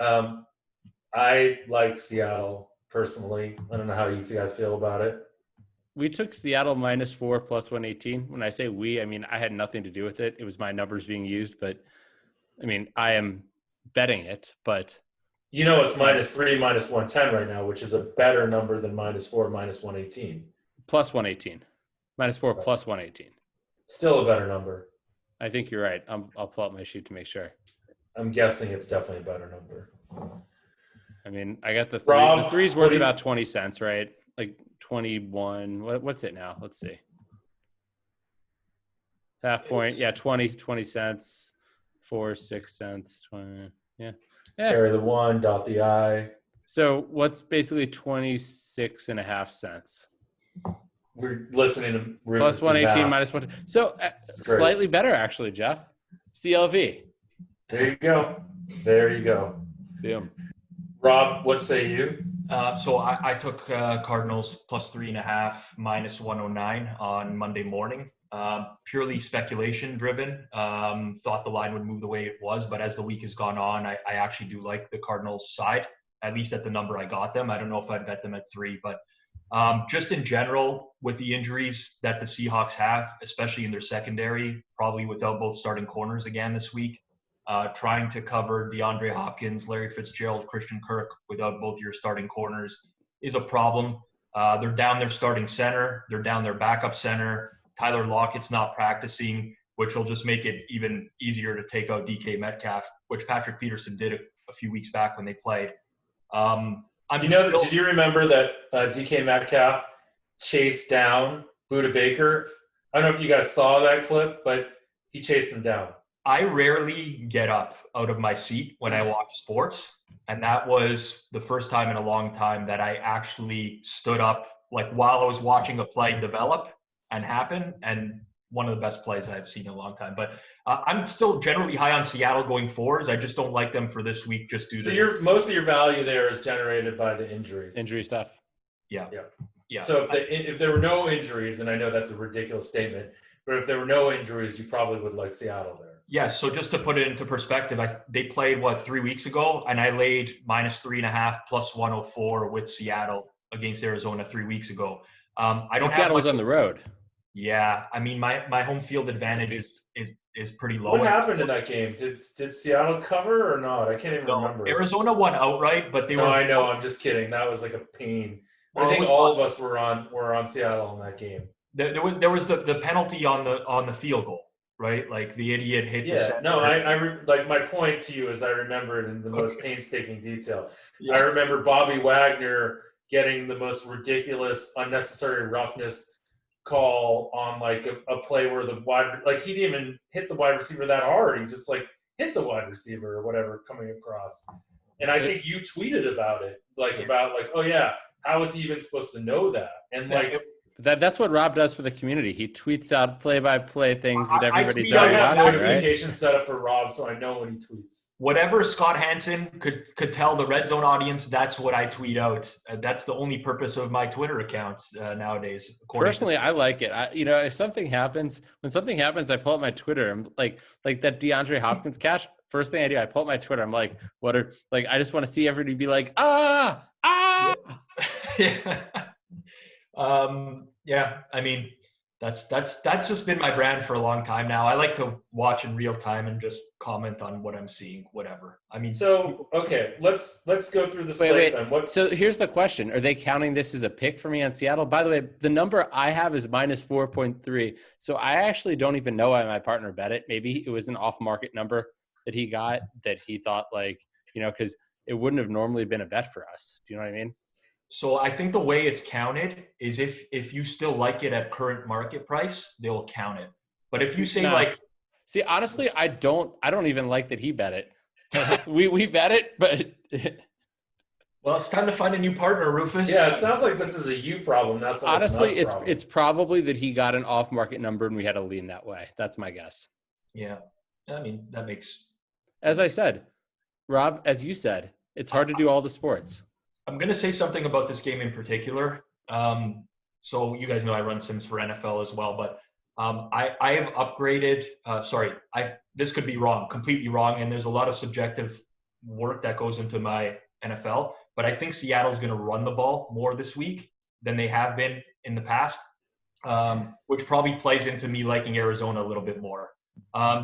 I like Seattle personally. I don't know how you guys feel about it. We took Seattle -4 plus 118. When I say we, I mean I had nothing to do with it. It was my numbers being used, but I mean I am betting it. But You know it's -3, -110 right now, which is a better number than -4, -118. plus 118, -4 plus 118. Still a better number. I think you're right. I'll pull up my sheet to make sure. I'm guessing it's definitely a better number. I mean I got the three. Rob, The three's what worth do you- about 20 cents, right? Like 21. What's it now? Let's see. Half point. Yeah, 20 cents. 4, 6 cents. 20. Yeah. Carry the one, dot the I. So what's basically 26.5 cents? We're listening to Plus Rufus do 118 math. minus 1. So Great. slightly better, actually, Jeff. CLV. There you go. There you go. Boom. Rob, what say you? So I took Cardinals +3.5 -109 on Monday morning. Purely speculation driven. Thought the line would move the way it was, but as the week has gone on, I actually do like the Cardinals side, at least at the number I got them. I don't know if I'd bet them at 3, but just in general, with the injuries that the Seahawks have, especially in their secondary, probably without both starting corners again this week, trying to cover DeAndre Hopkins, Larry Fitzgerald, Christian Kirk without both your starting corners is a problem. They're down their starting center. They're down their backup center. Tyler Lockett's not practicing, which will just make it even easier to take out DK Metcalf, which Patrick Peterson did a few weeks back when they played. Did you remember that DK Metcalf chased down Budda Baker? I don't know if you guys saw that clip, but he chased him down. I rarely get up out of my seat when I watch sports, and that was the first time in a long time that I actually stood up, like while I was watching a play develop and happen, and one of the best plays I've seen in a long time. But I'm still generally high on Seattle going forwards. I just don't like them for this week just due to most of your value there is generated by the injuries. Injury stuff. Yeah. So if there were no injuries, and I know that's a ridiculous statement, but if there were no injuries, you probably would like Seattle there. Yes. So just to put it into perspective, they played 3 weeks ago, and I laid -3.5 plus 104 with Seattle against Arizona 3 weeks ago. I don't. Seattle was on the road. Yeah, I mean my home field advantage is pretty low. What happened in that game? Did Seattle cover or not? I can't even remember. Arizona won outright, but they were. No, I know. I'm just kidding. That was like a pain. Well, I think all of us were on Seattle in that game. There was the penalty on the field goal, right? Like the idiot hit. Yeah. The center. No, like my point to you is I remember it in the most painstaking detail. Yeah. I remember Bobby Wagner getting the most ridiculous, unnecessary roughness call on like a play where he didn't even hit the wide receiver that hard. He just like hit the wide receiver or whatever coming across. And I think you tweeted about it, oh yeah, how is he even supposed to know that? And that's what Rob does for the community. He tweets out play-by-play things that everybody's I already have watching, right? notification set up for Rob, so I know when he tweets. Whatever Scott Hansen could tell the Red Zone audience, that's what I tweet out. That's the only purpose of my Twitter accounts nowadays. Personally, I like it. If something happens, I pull up my Twitter. I'm like that DeAndre Hopkins catch. First thing I do, I pull up my Twitter. I'm like, I just want to see everybody be like, ah. Yeah. I mean, That's just been my brand for a long time now. I like to watch in real time and just comment on what I'm seeing, whatever. I mean, So okay, let's go through the slate then. What? So here's the question: are they counting this as a pick for me on Seattle? By the way, the number I have is -4.3. So I actually don't even know why my partner bet it. Maybe it was an off-market number that he got that he thought because it wouldn't have normally been a bet for us. Do you know what I mean? So I think the way it's counted is if you still like it at current market price, they'll count it. But if you say see, honestly, I don't even like that he bet it. we bet it, but well, it's time to find a new partner, Rufus. Yeah, it sounds like this is a you problem, not so much honestly, an us problem. it's probably that he got an off-market number and we had to lean that way. That's my guess. Yeah, I mean that makes. As I said, Rob, as you said, it's hard to do all the sports. I'm going to say something about this game in particular. So you guys know I run sims for NFL as well, but I have upgraded. This could be wrong, completely wrong, and there's a lot of subjective work that goes into my NFL. But I think Seattle's going to run the ball more this week than they have been in the past, which probably plays into me liking Arizona a little bit more.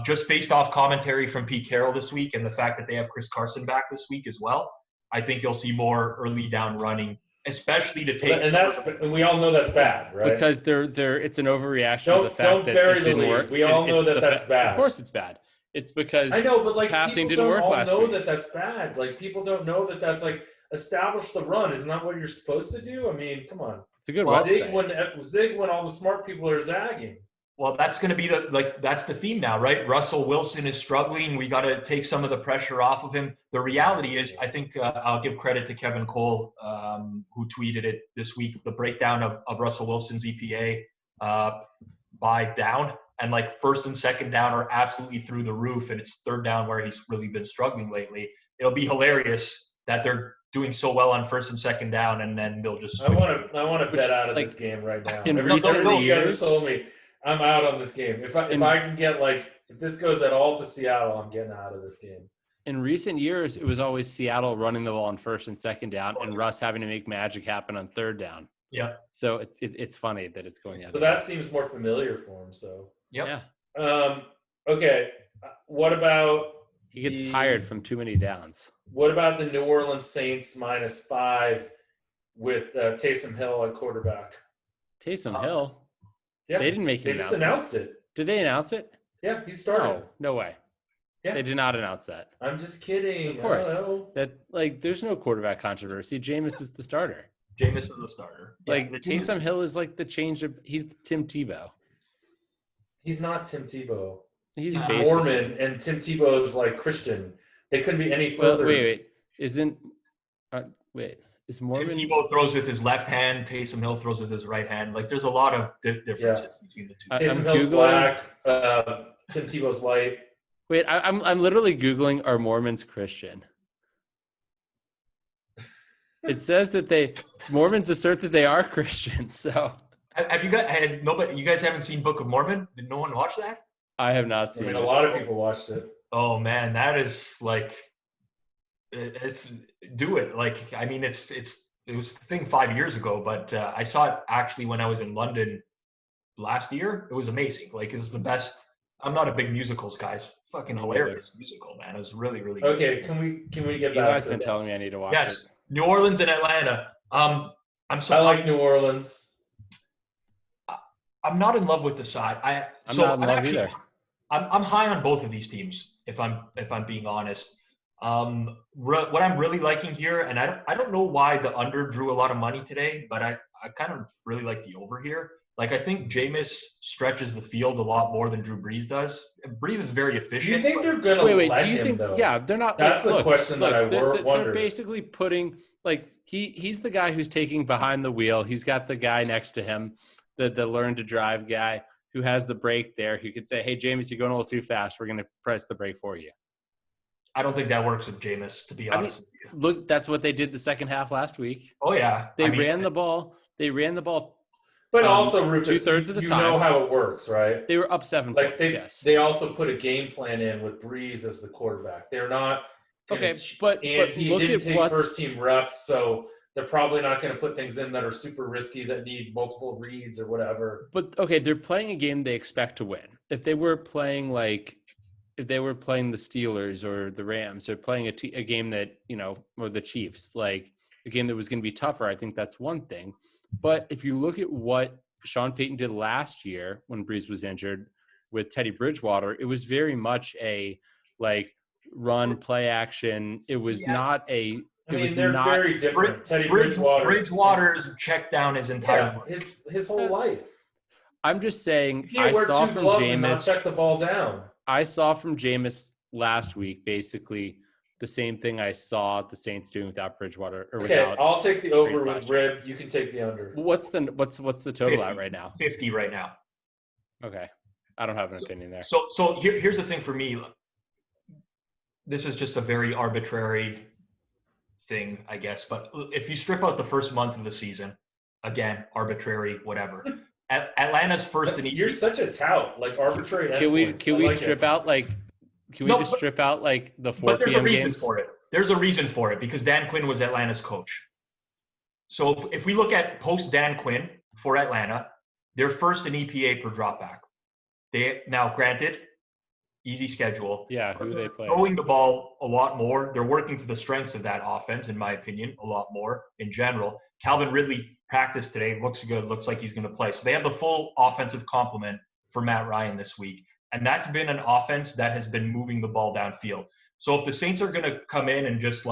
Just based off commentary from Pete Carroll this week and the fact that they have Chris Carson back this week as well. I think you'll see more early down running, especially to take. And we all know that's bad, right? Because it's an overreaction to the fact that it didn't work. We all know that's bad. Of course, it's bad. It's because I know, but passing people didn't don't work all last know week. that that's bad. People don't know that that's establish the run. Isn't that what you're supposed to do? I mean, come on. It's a good zig when all the smart people are zagging. Well, that's going to be that's the theme now, right? Russell Wilson is struggling. We got to take some of the pressure off of him. The reality is, I think I'll give credit to Kevin Cole, who tweeted it this week, the breakdown of Russell Wilson's EPA by down. And first and second down are absolutely through the roof. And it's third down where he's really been struggling lately. It'll be hilarious that they're doing so well on first and second down, and then they'll just switch. I want to bet out of this game right now. In recent you guys have told me I'm out on this game. If I can get if this goes at all to Seattle, I'm getting out of this game. In recent years, it was always Seattle running the ball on first and second down, and Russ having to make magic happen on third down. Yeah. So it's funny that it's going out. So that seems more familiar for him. So yeah. Okay. What about he gets tired from too many downs? What about the New Orleans Saints -5 with Taysom Hill at quarterback? Taysom Hill. Yeah, they didn't make an announcement. They just announced it. Did they announce it? Yeah, he started. No way. Yeah. They did not announce that. I'm just kidding. Of course. There's no quarterback controversy. Jameis is the starter. Jameis is the starter. Taysom Hill is the change of. He's Tim Tebow. He's not Tim Tebow. He's Mormon, and Tim Tebow is Christian. They couldn't be any further. Is Mormon? Tim Tebow throws with his left hand. Taysom Hill throws with his right hand. There's a lot of differences between the two. Taysom Hill's black. Tim Tebow's white. Wait, I'm literally Googling, are Mormons Christian? It says that Mormons assert that they are Christian. So have you guys? You guys haven't seen Book of Mormon? Did no one watch that? I have not seen. A lot of people watched it. Oh man, that is it's do it. It was a thing 5 years ago, but I saw it actually when I was in London last year. It was amazing. It's the best. I'm not a big musicals guy. It's fucking hilarious musical, man. It was really, really good. Okay, can we get back? You guys been telling me I need to watch it. Yes, New Orleans and Atlanta. I like New Orleans. I'm not in love with the side. I'm not in love either. I'm high on both of these teams. If I'm being honest. What I'm really liking here, and I don't know why the under drew a lot of money today, but I kind of really like the over here. I think Jameis stretches the field a lot more than Drew Brees does. Brees is very efficient. Do you think they're going to let do you him, think, though? Yeah, they're not. That's the question that I wonder. They're basically putting, he's the guy who's taking behind the wheel. He's got the guy next to him, the learn to drive guy who has the brake there, who could say, hey, Jameis, you're going a little too fast. We're going to press the brake for you. I don't think that works with Jameis, to be honest with you. Look, that's what they did the second half last week. Oh, yeah. They ran the ball. But also, Rufus, 2/3 of the time. You know how it works, right? They were up 7 points, yes. They also put a game plan in with Brees as the quarterback. They're not. Okay, but he look didn't at take what first team reps, so They're probably not going to put things in that are super risky that need multiple reads or whatever. But okay, they're playing a game they expect to win. If they were playing the Steelers or the Rams, or playing a game that, or the Chiefs, like a game that was going to be tougher, I think that's one thing. But if you look at what Sean Payton did last year when Breeze was injured with Teddy Bridgewater, it was very much a run play action. It was not a. They're very different. Teddy Bridgewater's checked down his entire life. His whole life. I'm just saying. I saw from Jameis check the ball down. I saw from Jameis last week basically the same thing I saw the Saints doing without Bridgewater. I'll take the over with Rib. You can take the under. What's the total 50, at right now? 50 right now. Okay, I don't have an opinion there. So here's the thing for me. This is just a very arbitrary thing, I guess. But if you strip out the first month of the season, again, arbitrary, whatever. Atlanta's first in. You're such a tout, arbitrary. Can we strip out strip out the 4 But there's a reason games? for it. There's a reason for it because Dan Quinn was Atlanta's coach. So if we look at post Dan Quinn for Atlanta, they're first in EPA per dropback. Now, granted, easy schedule. Yeah, who they play? Throwing the ball a lot more. They're working to the strengths of that offense, in my opinion, a lot more in general. Calvin Ridley practiced today. Looks good. Looks like he's going to play. So they have the full offensive complement for Matt Ryan this week. And that's been an offense that has been moving the ball downfield. So if the Saints are going to come in and just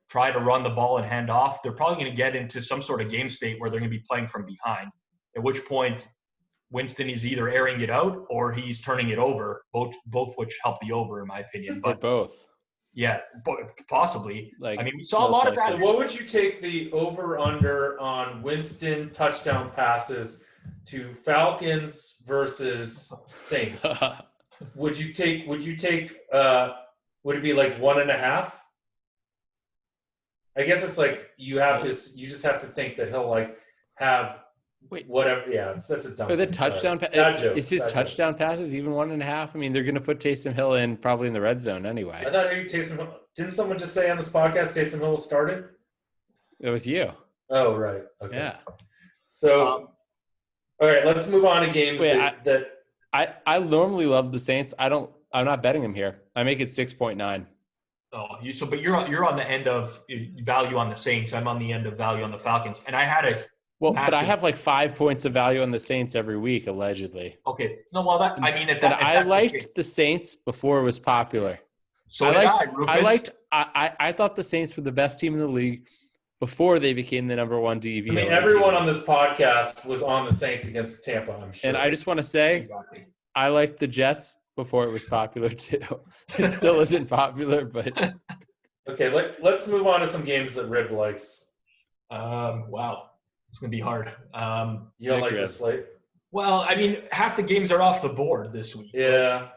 try to run the ball and hand off, they're probably going to get into some sort of game state where they're going to be playing from behind, at which point Winston is either airing it out or he's turning it over, both which help the over, in my opinion. But both. Yeah, possibly. We saw a lot of that. So what would you take the over-under on Winston touchdown passes to Falcons versus Saints? Would it be 1.5? I guess it's you just have to think that he'll have whatever. Yeah, that's a dumb. The touchdown is his touchdown passes even 1.5? They're going to put Taysom Hill in probably in the red zone anyway. I thought Taysom Hill. Didn't someone just say on this podcast Taysom Hill started? It was you. Oh, right. Okay. Yeah. So, all right, let's move on to games I normally love the Saints. I'm not betting them here. I make it 6.9. Oh, but you're on the end of value on the Saints. I'm on the end of value on the Falcons, and I had but I have 5 points of value on the Saints every week, allegedly. Okay. No, well, I liked the Saints before it was popular. So I thought the Saints were the best team in the league before they became the number one DVOA. Everyone on this podcast was on the Saints against Tampa, I'm sure. And I just want to say, I liked the Jets before it was popular too. It still isn't popular, but okay. Let's move on to some games that Rib likes. Wow, it's gonna be hard. You don't like the slate? Well, half the games are off the board this week. Yeah,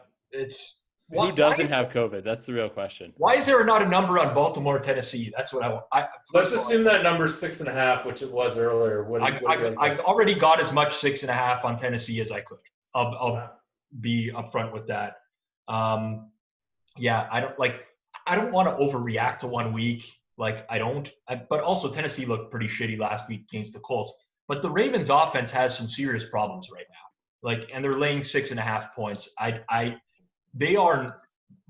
who doesn't have COVID? That's the real question. Why is there not a number on Baltimore, Tennessee? That's what I want. Let's assume that number's 6.5, which it was earlier. I already got as much 6.5 on Tennessee as I could. I'll be upfront with that. Yeah, I don't want to overreact to 1 week. But also Tennessee looked pretty shitty last week against the Colts. But the Ravens offense has some serious problems right now. And they're laying 6.5 points. They are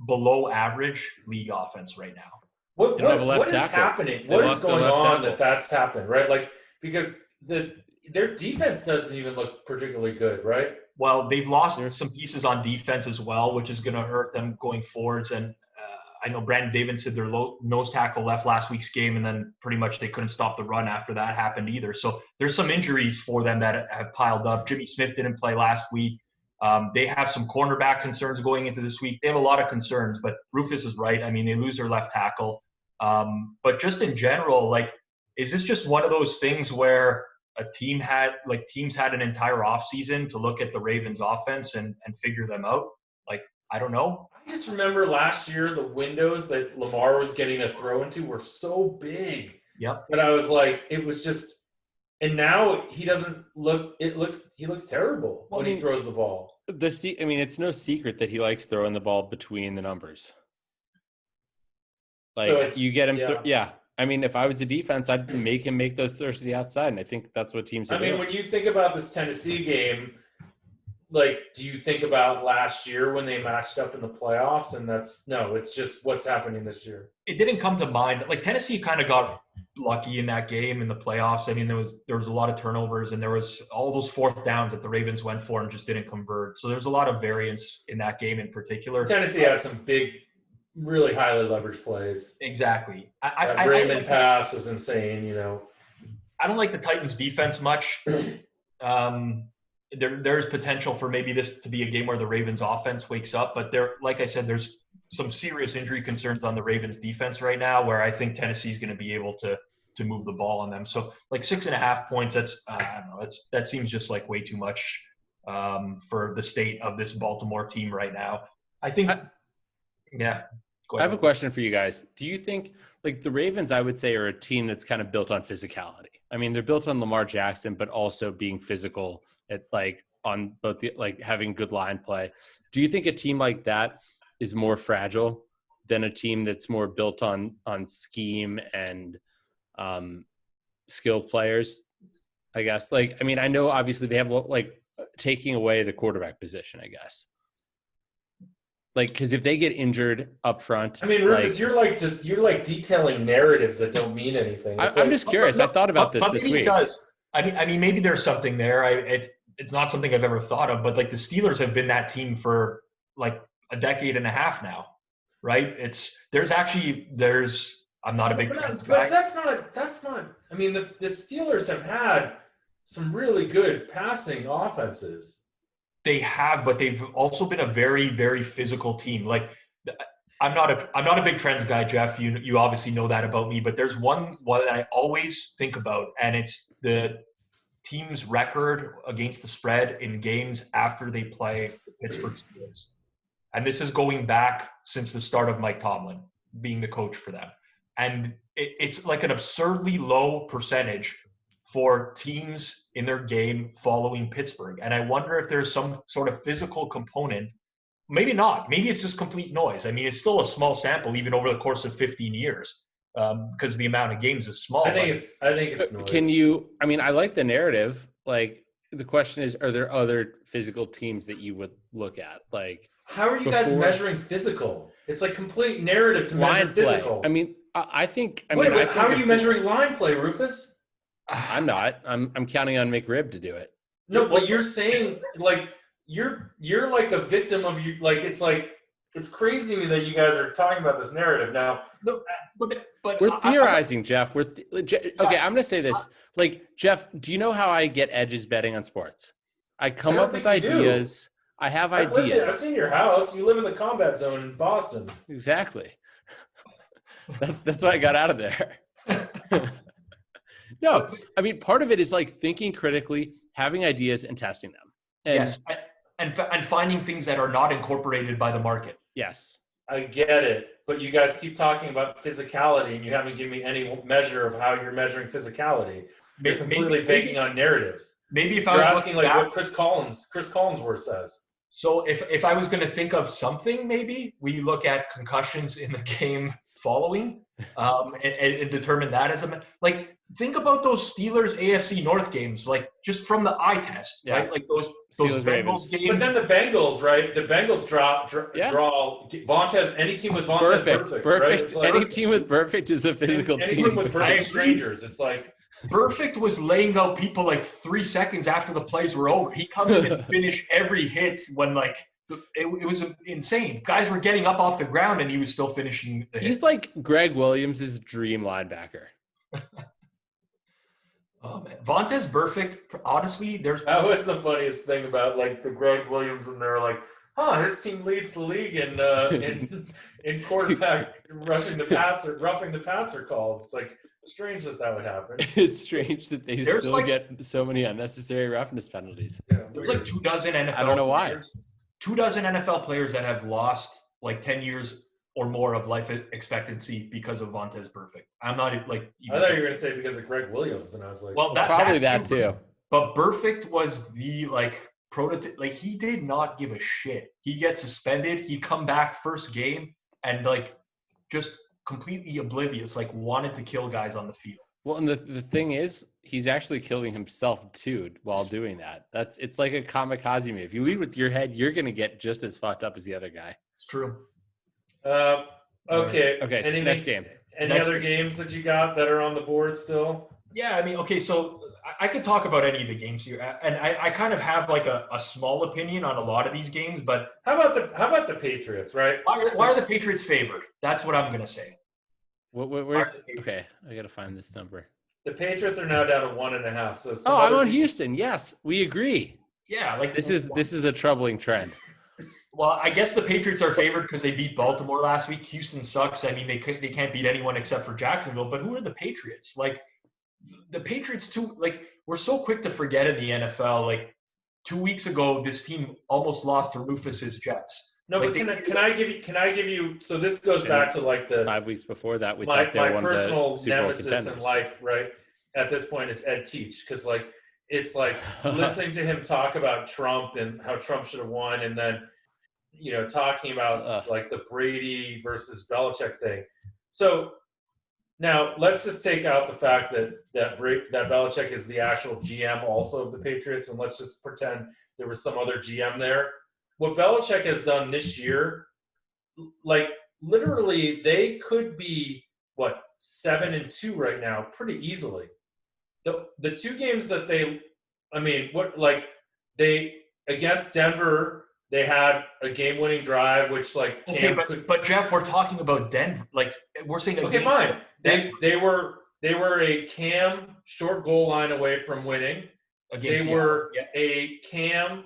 below average league offense right now. What is happening? What is going on that's happened, right? Because their defense doesn't even look particularly good, right? Well, they've lost some pieces on defense as well, which is going to hurt them going forwards. And I know Brandon Davidson, their nose tackle, left last week's game, and then pretty much they couldn't stop the run after that happened either. So there's some injuries for them that have piled up. Jimmy Smith didn't play last week. They have some cornerback concerns going into this week. They have a lot of concerns, but Rufus is right. They lose their left tackle. But just in general, is this just one of those things where teams had an entire offseason to look at the Ravens offense and figure them out? I don't know. I just remember last year the windows that Lamar was getting a throw into were so big. Yep. But I was it was just – and now he doesn't look – he looks terrible when he throws the ball. It's no secret that he likes throwing the ball between the numbers. So you get him I mean, if I was the defense, I'd make him make those throws to the outside, and I think that's what teams are doing. When you think about this Tennessee game, like, do you think about last year when they matched up in the playoffs? And it's just what's happening this year. It didn't come to mind. Like, Tennessee kind of got lucky in that game in the playoffs. I mean, there was a lot of turnovers, and there was all those fourth downs that the Ravens went for and just didn't convert. So there's a lot of variance in that game in particular. Tennessee had some big, really highly leveraged plays. Exactly. Raymond pass was insane, I don't like the Titans defense much. There's potential for maybe this to be a game where the Ravens offense wakes up, but like I said, there's some serious injury concerns on the Ravens defense right now, where I think Tennessee's going to be able to move the ball on them. So like 6.5 points, I don't know, that seems just like way too much for the state of this Baltimore team right now. I think, yeah. I have a question for you guys. Do you think, like, the Ravens, I would say, are a team that's kind of built on physicality? I mean, they're built on Lamar Jackson, but also being physical at, like, on both the, like, having good line play. Do you think a team like that is more fragile than a team that's more built on scheme and skilled players, I guess? Like, I mean, I know obviously they have, like, taking away the quarterback position, I guess. Like, because if they get injured up front, I mean, Rufus, like, you're like detailing narratives that don't mean anything. I'm just curious. I thought about this week. It does. I mean, maybe there's something there. It's not something I've ever thought of, but like the Steelers have been that team for like a decade and a half now, right? I'm not a big Trends guy. But that's not. I mean, the Steelers have had some really good passing offenses. They have, but they've also been a very, very physical team. Like, I'm not a big Trends guy, Jeff. You obviously know that about me. But there's one that I always think about, and it's the team's record against the spread in games after they play the Pittsburgh Steelers. And this is going back since the start of Mike Tomlin being the coach for them. And it's like an absurdly low percentage for teams in their game following Pittsburgh. And I wonder if there's some sort of physical component. Maybe not. Maybe it's just complete noise. I mean, it's still a small sample, even over the course of 15 years, because the amount of games is small. I think it's noise. I like the narrative. Like, the question is, are there other physical teams that you would look at? Like, how are you guys measuring physical? It's like complete narrative to measure physical. I mean, I think. How are you measuring line play, Rufus? I'm not. I'm counting on McRib to do it. No, but you're saying, like, you're like a victim of you. Like, it's crazy to me that you guys are talking about this narrative now. But we're theorizing, Jeff. Okay, I'm gonna say this. Like, Jeff, do you know how I get edges betting on sports? I come up with ideas. I have ideas. I've seen your house. You live in the combat zone in Boston. Exactly. That's why I got out of there. No, I mean, part of it is like thinking critically, having ideas, and testing them. Yes, and finding things that are not incorporated by the market. Yes. I get it, but you guys keep talking about physicality, and you haven't given me any measure of how you're measuring physicality. You're completely banking on narratives. Maybe if you're I was asking like what Chris Collinsworth says. So if I was going to think of something, maybe we look at concussions in the game following, and determine that as like. Think about those Steelers AFC North games, like just from the eye test, right? Like those Bengals games. But then the Bengals, right? The Bengals draw Vontaze. Any team with Vontaze perfect. Perfect. Right? Any team with perfect is a physical team. Any team with perfect strangers. It's like Perfect was laying out people like 3 seconds after the plays were over. He comes in and finish every hit when like it was insane. Guys were getting up off the ground and he was still finishing the hits. Like Greg Williams' dream linebacker. Oh man, Vontaze Burfict. Honestly, that was the funniest thing about like the Greg Williams when they were like, his team leads the league in quarterback roughing the passer calls. It's like strange that would happen. It's strange that they still get so many unnecessary roughness penalties. Yeah, there's like 24 NFL. I don't know why. 24 NFL players that have lost like 10 years or more of life expectancy because of Vontaze Burfict. I'm not like. I thought you were going to say because of Greg Williams, and I was like, well, probably that too. But Burfict was the like prototype. Like he did not give a shit. He gets suspended. He'd come back first game and like just completely oblivious, like wanted to kill guys on the field. Well, and the thing is, he's actually killing himself too while doing that. It's like a kamikaze move. If you lead with your head, you're going to get just as fucked up as the other guy. It's true. Okay. Okay, so next game. Any other games that you got that are on the board still? Yeah, I mean, okay, so I could talk about any of the games here, and I kind of have like a small opinion on a lot of these games, but how about the Patriots, right? Why are the Patriots favored? That's what I'm gonna say. Where's okay? I gotta find this number. The Patriots are now down to 1.5. So I'm on Houston. Yes, we agree. Yeah, like this is a troubling trend. Well, I guess the Patriots are favored because they beat Baltimore last week. Houston sucks. I mean, they can't beat anyone except for Jacksonville. But who are the Patriots? Like the Patriots too. Like we're so quick to forget in the NFL. Like 2 weeks ago, this team almost lost to Rufus's Jets. No, like, but can I give you? So this goes back to like the 5 weeks before that. We my thought they were one personal of the Super Bowl nemesis contenders. in life, right? At this point, is Ed Teach, because like it's like listening to him talk about Trump and how Trump should have won, and then talking about like the Brady versus Belichick thing. So now let's just take out the fact that Belichick is the actual GM also of the Patriots, and let's just pretend there was some other GM there. What Belichick has done this year, like literally, they could be 7-2 right now, pretty easily. The two games that they against Denver, they had a game-winning drive, which but Jeff, we're talking about Denver. Like we're saying, okay, fine. They were a Cam short goal line away from winning. They were a Cam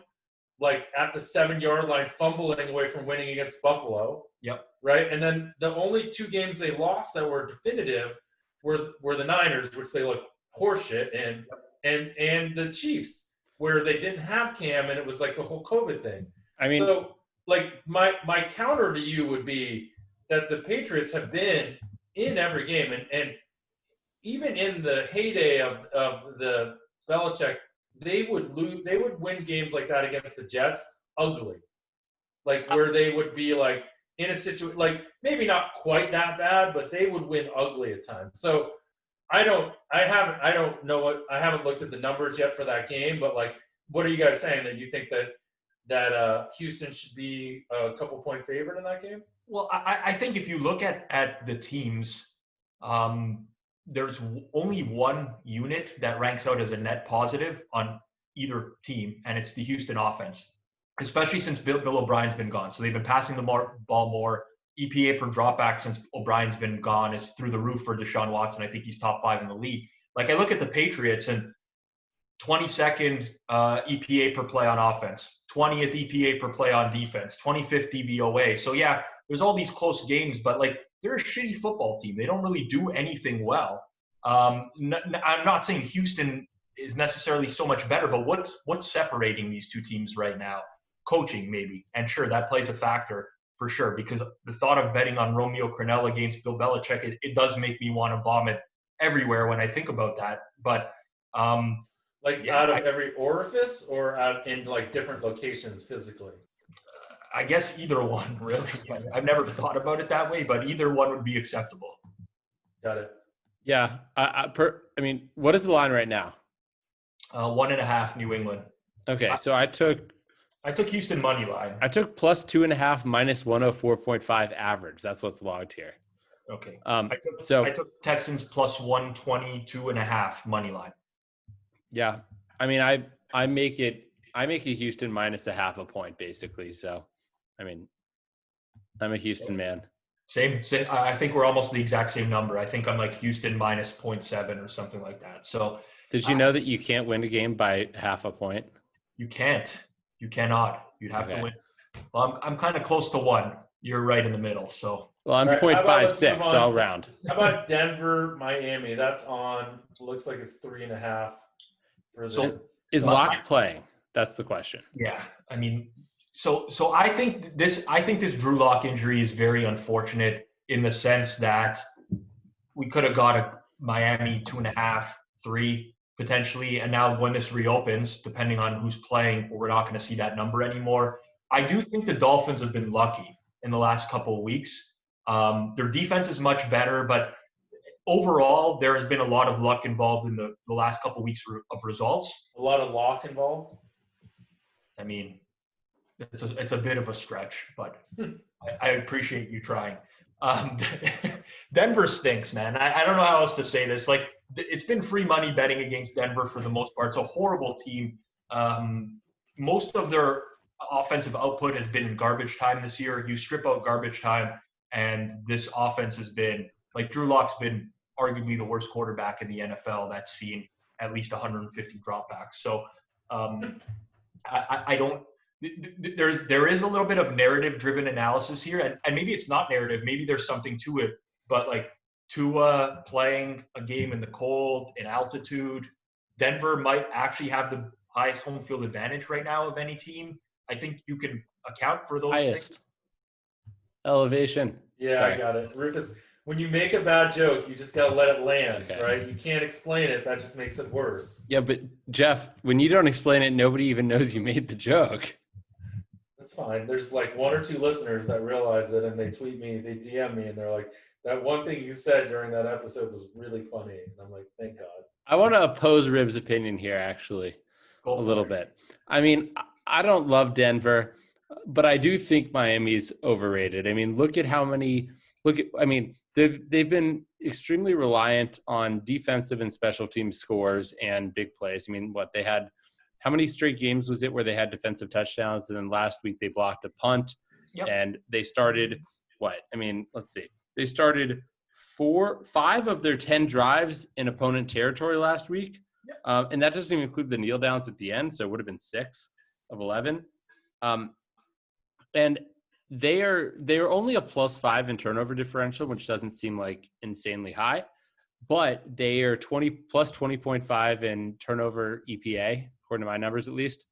at the 7-yard line fumbling away from winning against Buffalo. Yep. Right, and then the only two games they lost that were definitive were the Niners, which they looked horseshit, and the Chiefs, where they didn't have Cam, and it was like the whole COVID thing. I mean, so my counter to you would be that the Patriots have been in every game, and even in the heyday of the Belichick, they would win games like that against the Jets ugly, where they would be in a situation maybe not quite that bad, but they would win ugly at times. So I haven't looked at the numbers yet for that game, but what are you guys saying, that you think that Houston should be a couple point favorite in that game? Well, I think if you look at the teams, there's only one unit that ranks out as a net positive on either team, and it's the Houston offense, especially since Bill O'Brien's been gone. So they've been passing the ball more. EPA per dropback since O'Brien's been gone is through the roof for Deshaun Watson. I think he's top 5 in the league. I look at the Patriots and 22nd EPA per play on offense, 20th EPA per play on defense, 25th DVOA. So yeah, there's all these close games, but they're a shitty football team. They don't really do anything well. I'm not saying Houston is necessarily so much better, but what's separating these two teams right now? Coaching, maybe. And sure, that plays a factor for sure, because the thought of betting on Romeo Crennel against Bill Belichick, it does make me want to vomit everywhere when I think about that. But out of every orifice, or out in different locations physically? I guess either one, really. I've never thought about it that way, but either one would be acceptable. Got it. Yeah. I mean, what is the line right now? 1.5 New England. Okay, so I took Houston money line. I took plus 2.5 minus 104.5 average. That's what's logged here. Okay. I took Texans plus 122.5 money line. Yeah. I mean, I make it Houston minus 0.5 point basically. So, I mean, I'm a Houston man. Same. I think we're almost the exact same number. I think I'm Houston minus 0.7 or something like that. So, did you know that you can't win a game by 0.5 point? You can't. You cannot. You'd have to win. Well, I'm kind of close to 1. You're right in the middle. So. Well, I'm 0.56, so I'll round. How about Denver, Miami? That's on. Looks like it's 3.5. Is Locke playing? That's the question. Yeah, I mean, so I think this Drew Lock injury is very unfortunate in the sense that we could have got a Miami 2.5, 3 potentially, and now when this reopens, depending on who's playing, we're not going to see that number anymore. I do think the Dolphins have been lucky in the last couple of weeks. Their defense is much better, but overall, there has been a lot of luck involved in the last couple weeks of results. A lot of luck involved. I mean, it's a bit of a stretch, but I appreciate you trying. Denver stinks, man. I don't know how else to say this. Like, it's been free money betting against Denver for the most part. It's a horrible team. Most of their offensive output has been in garbage time this year. You strip out garbage time, and this offense has been, like, Drew Lock's been arguably the worst quarterback in the NFL that's seen at least 150 dropbacks. So I don't – there is a little bit of narrative-driven analysis here, and maybe it's not narrative. Maybe there's something to it. But, like, Tua playing a game in the cold, in altitude, Denver might actually have the highest home field advantage right now of any team. I think you can account for those things. Elevation. Yeah, Sorry. I got it. Rufus, when you make a bad joke, you just got to let it land, right? You can't explain it. That just makes it worse. Yeah, but Jeff, when you don't explain it, nobody even knows you made the joke. That's fine. There's like 1 or 2 listeners that realize it, and they tweet me, they DM me, and they're like, that one thing you said during that episode was really funny. And I'm like, thank God. I want to oppose Rib's opinion here, actually, a little bit. I mean, I don't love Denver, but I do think Miami's overrated. I mean, they've been extremely reliant on defensive and special team scores and big plays. I mean, they had how many straight games was it where they had defensive touchdowns? And then last week they blocked a punt. Yep. And they started let's see. They started 5 of their 10 drives in opponent territory last week. Yep. And that doesn't even include the kneel downs at the end. So it would have been 6 of 11. And they are only a +5 in turnover differential, which doesn't seem like insanely high, but they are +20.5 in turnover EPA, according to my numbers at least,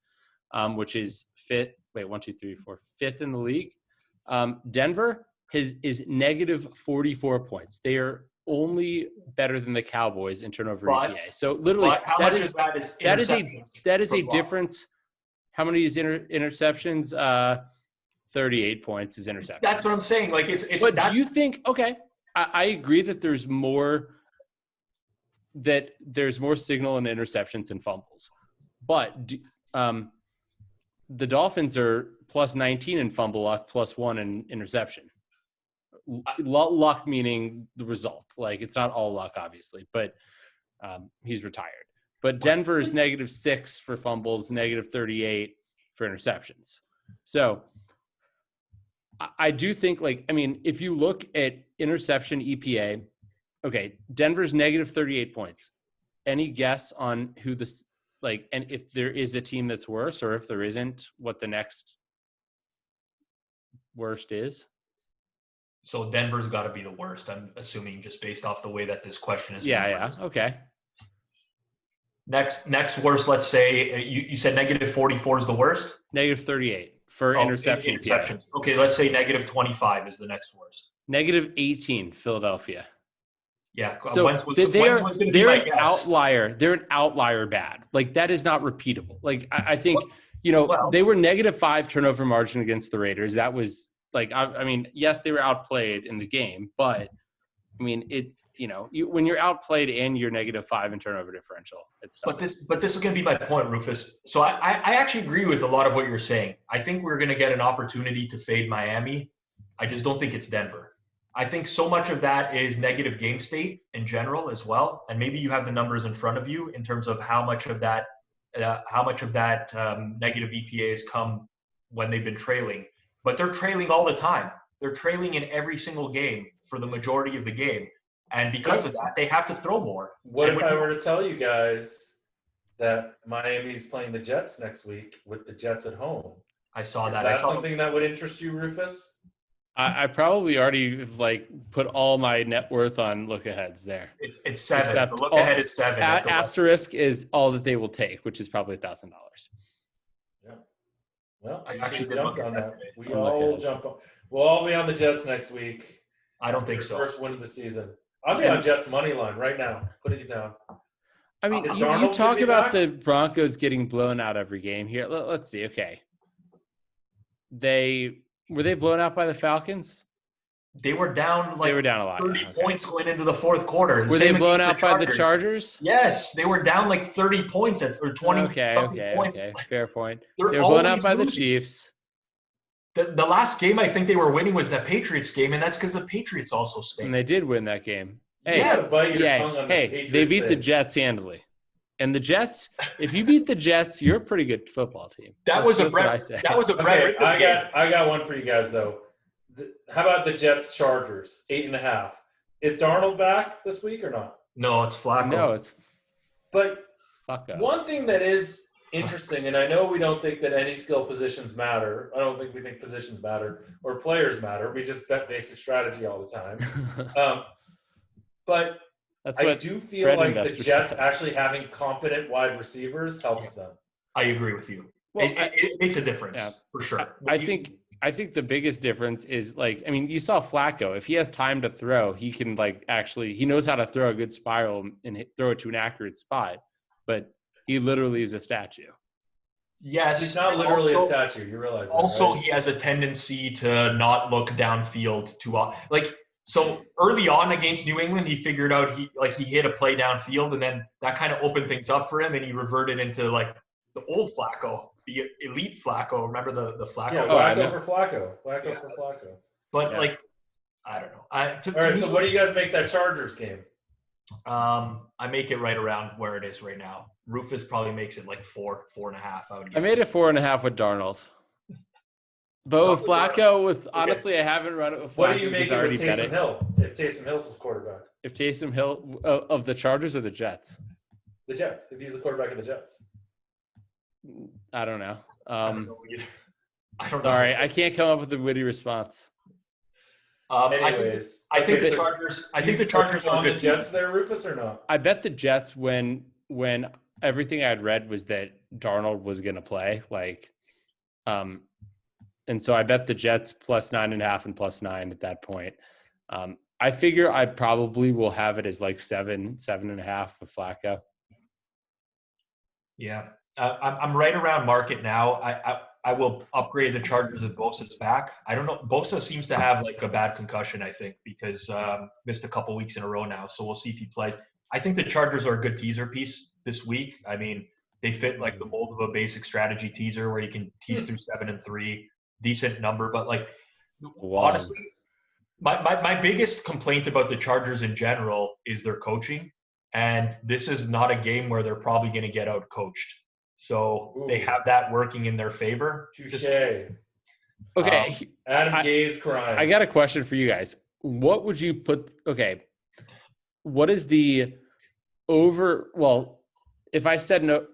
which is fifth in the league. Denver is -44 points. They are only better than the Cowboys in turnover EPA. So literally, that is a difference. How many is interceptions? 38 points is interceptions. That's what I'm saying. Like it's. But do you think? Okay, I agree that there's more signal in interceptions and fumbles, but the Dolphins are +19 in fumble luck, +1 in interception. Luck meaning the result. Like, it's not all luck, obviously, but he's retired. But Denver is -6 for fumbles, -38 for interceptions. So I do think, if you look at interception EPA, okay, Denver's -38 points. Any guess on who and if there is a team that's worse, or if there isn't, what the next worst is? So Denver's got to be the worst, I'm assuming, just based off the way that this question is. Yeah. Okay. Next worst, let's say you said -44 is the worst? -38 for interceptions. Okay, let's say -25 is the next worst. -18, Philadelphia. Yeah. So they're an outlier. They're an outlier bad. Like, that is not repeatable. Like, I think, they were -5 turnover margin against the Raiders. That was yes, they were outplayed in the game, but when you're outplayed and you're -5 in turnover differential, it's tough. But this is going to be my point, Rufus. So I actually agree with a lot of what you're saying. I think we're going to get an opportunity to fade Miami. I just don't think it's Denver. I think so much of that is negative game state in general as well. And maybe you have the numbers in front of you in terms of how much of that negative EPA has come when they've been trailing. But they're trailing all the time. They're trailing in every single game for the majority of the game. And because of that, they have to throw more. What if I were to tell you guys that Miami's playing the Jets next week with the Jets at home? I saw that. Is that something that would interest you, Rufus? I probably already put all my net worth on look-aheads there. It's 7. The look-ahead is 7. Asterisk is all that they will take, which is probably $1,000. Yeah. Well, I actually jumped on that. We'll all be on the Jets next week. I don't think so. First win of the season. I'll be on Jets money line right now. Putting it down. I mean, you talk about the Broncos getting blown out every game here. Let's see. Okay. Were they blown out by the Falcons? They were down They were down a lot. 30 points going into the fourth quarter. Were they blown out by the Chargers? Yes, they were down like 30 points or 20 points. Okay. Fair point. They were blown out by the Chiefs. The last game I think they were winning was that Patriots game, and that's because the Patriots also stayed. And they did win that game. Hey, yes. They beat the Jets handily. And the Jets, if you beat the Jets, you're a pretty good football team. That was a Brett Okay, I got one for you guys though. How about the Jets Chargers 8.5? Is Darnold back this week or not? No, it's Flacco. No, it's but Flacco. One thing that is interesting, and I know we don't think that any skill positions matter. I don't think we think positions matter or players matter. We just bet basic strategy all the time. But I do feel like the Jets actually having competent wide receivers helps them. I agree with you. Well, it makes a difference for sure. I think the biggest difference is you saw Flacco. If he has time to throw, he can he knows how to throw a good spiral and throw it to an accurate spot. But he literally is a statue. Yes. He's not literally a statue. You realize that, also, right? He has a tendency to not look downfield too often. So early on against New England, he figured out he hit a play downfield, and then that kind of opened things up for him, and he reverted into the old Flacco, the elite Flacco. Remember the Flacco? Yeah, Flacco for Flacco. Flacco for Flacco. But I don't know. All right, so what do you guys make that Chargers game? I make it right around where it is right now. Rufus probably makes it 4.5. I would guess. I made it 4.5 with Darnold. But with Flacco, honestly, I haven't run it with Flacco. What do you make it with Taysom Hill if Taysom Hill's his quarterback? If Taysom Hill of the Chargers or the Jets? The Jets. If he's the quarterback of the Jets. I don't know. I don't know either. Sorry, I can't come up with a witty response. Anyways, I think the Chargers. I think the Chargers are on good. The Jets there, Rufus, or not? I bet the Jets when everything I had read was that Darnold was going to play. And so I bet the Jets plus 9.5 and plus 9 at that point. I figure I probably will have it as 7.5 with Flacco. Yeah, I'm right around market now. I will upgrade the Chargers if Bosa's back. I don't know. Bosa seems to have a bad concussion, I think, because missed a couple weeks in a row now. So we'll see if he plays. I think the Chargers are a good teaser piece this week. I mean, they fit the mold of a basic strategy teaser where you can tease through 7 and 3. Decent number, but honestly, my biggest complaint about the Chargers in general is their coaching, and this is not a game where they're probably going to get out coached. So they have that working in their favor. Touche. Okay, Adam Gay's crying. I got a question for you guys. What would you put? Okay, what is the over? Well, if I said no,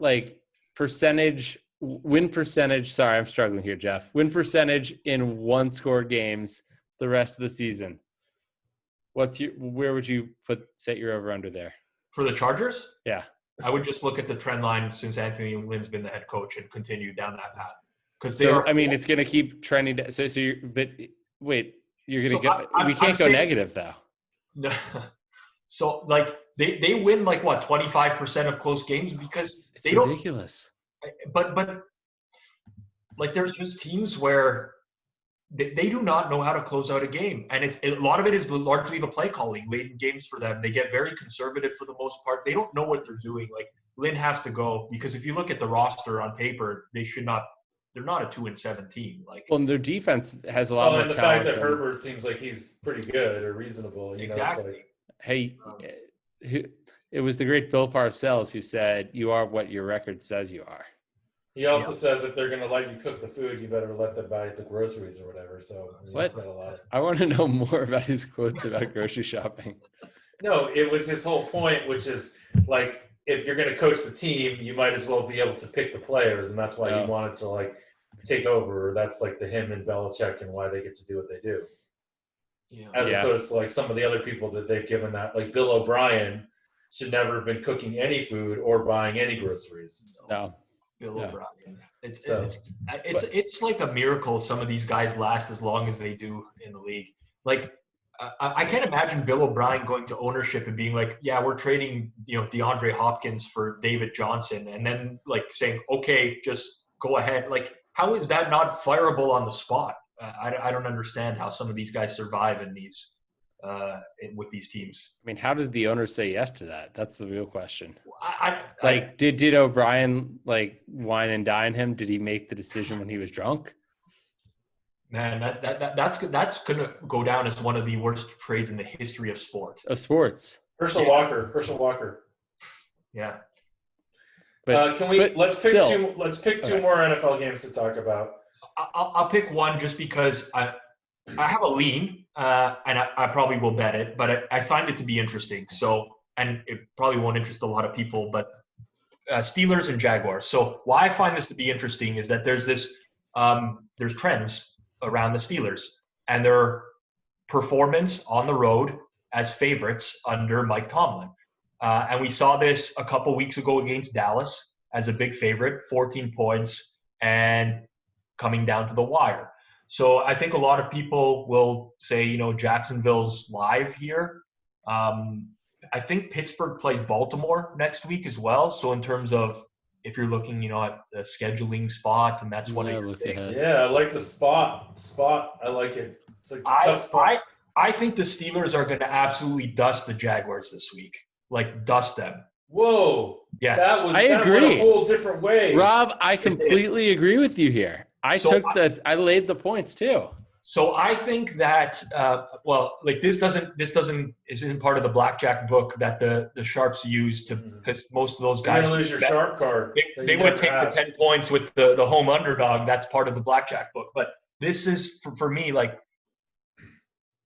win percentage. Sorry, I'm struggling here, Jeff. Win percentage in one-score games the rest of the season. Where would you set your over/under there for the Chargers? Yeah, I would just look at the trend line since Anthony Lynn's been the head coach and continue down that path. Because it's going to keep trending. You're going to go. We can't go negative though. No. So they win 25% of close games because it's ridiculous. But there's just teams where they do not know how to close out a game, and a lot of it is largely the play calling late in games for them. They get very conservative for the most part. They don't know what they're doing. Lynn has to go because if you look at the roster on paper, they're not a 2-7 team. Well, their defense has a lot more and the talent. fact that Herbert seems like he's pretty good or reasonable. Exactly. It was the great Bill Parcells who said, "You are what your record says you are." He also says if they're going to let you cook the food, you better let them buy the groceries or whatever. So what? I want to know more about his quotes about grocery shopping. No, it was his whole point, which is if you're going to coach the team, you might as well be able to pick the players, and that's why he wanted to take over. That's the him and Belichick and why they get to do what they do. Yeah. As opposed to some of the other people that they've given that, Bill O'Brien should never have been cooking any food or buying any groceries. No. Bill O'Brien. It's like a miracle some of these guys last as long as they do in the league. I can't imagine Bill O'Brien going to ownership and being we're trading DeAndre Hopkins for David Johnson, and then saying, okay, just go ahead. How is that not fireable on the spot? I don't understand how some of these guys survive in these with these teams. I mean, how did the owner say yes to that? That's the real question. I Did O'Brien like wine and dine him? Did he make the decision when he was drunk? Man, that's gonna go down as one of the worst trades in the history of sport. Of sports. Herschel Walker. Yeah. Let's pick two Okay. more NFL games to talk about. I'll pick one just because I have a lean, and I probably will bet it, but I find it to be interesting. So, and it probably won't interest a lot of people, but Steelers and Jaguars. So why I find this to be interesting is that there's trends around the Steelers and their performance on the road as favorites under Mike Tomlin. And we saw this a couple weeks ago against Dallas as a big favorite, 14 points, and coming down to the wire. So I think a lot of people will say, Jacksonville's live here. I think Pittsburgh plays Baltimore next week as well. So in terms of if you're looking, at a scheduling spot, and that's one of your things. Yeah, I like the spot. I like it. It's like a tough spot. I think the Steelers are going to absolutely dust the Jaguars this week. Like, dust them. Whoa. Yes. I agree. Went a whole different way. Rob, I completely agree with you here. I laid the points too. So I think that this isn't part of the blackjack book that the sharps use because most of those guys you're gonna lose your sharp card. They would take the 10 points with the home underdog. That's part of the blackjack book. But this is for me, like,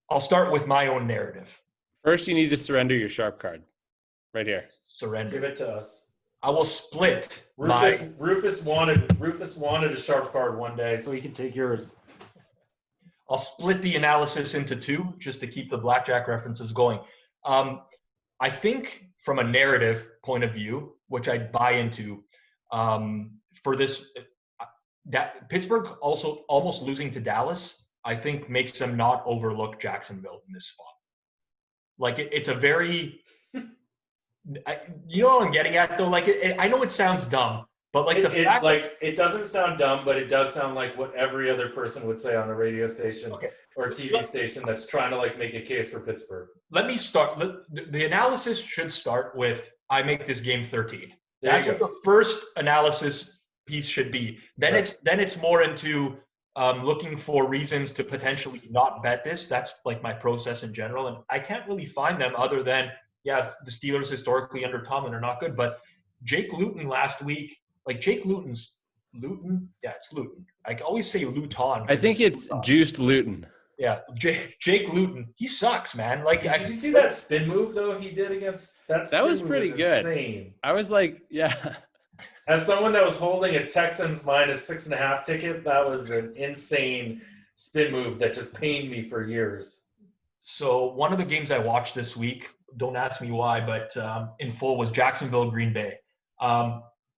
I'll start with my own narrative. First, you need to surrender your sharp card. Right here. Surrender. Give it to us. I will split. Rufus wanted a sharp card one day, so he can take yours. I'll split the analysis into two just to keep the blackjack references going. I think from a narrative point of view, which I buy into, for this, that Pittsburgh also almost losing to Dallas, I think makes them not overlook Jacksonville in this spot. Like it's a very, you know what I'm getting at though? Like I know it sounds dumb, but like it doesn't sound dumb, but it does sound like what every other person would say on a radio station or TV station that's trying to like make a case for Pittsburgh. Let me start. The analysis should start with I make this game 13. That's what the first analysis piece should be. Then it's more into looking for reasons to potentially not bet this. That's like my process in general, and I can't really find them other than the Steelers historically under Tomlin are not good. But Jake Luton last week. Like Jake Luton's Luton? Yeah, it's Luton. I always say Luton. I think it's Luton. Juiced Luton. Yeah, Jake Luton. He sucks, man. Like, did you see that spin move though he did against that? That was pretty good. Insane. I was like, yeah. As someone that was holding a Texans -6.5 ticket, that was an insane spin move that just pained me for years. So one of the games I watched this week, don't ask me why, but in full was Jacksonville Green Bay.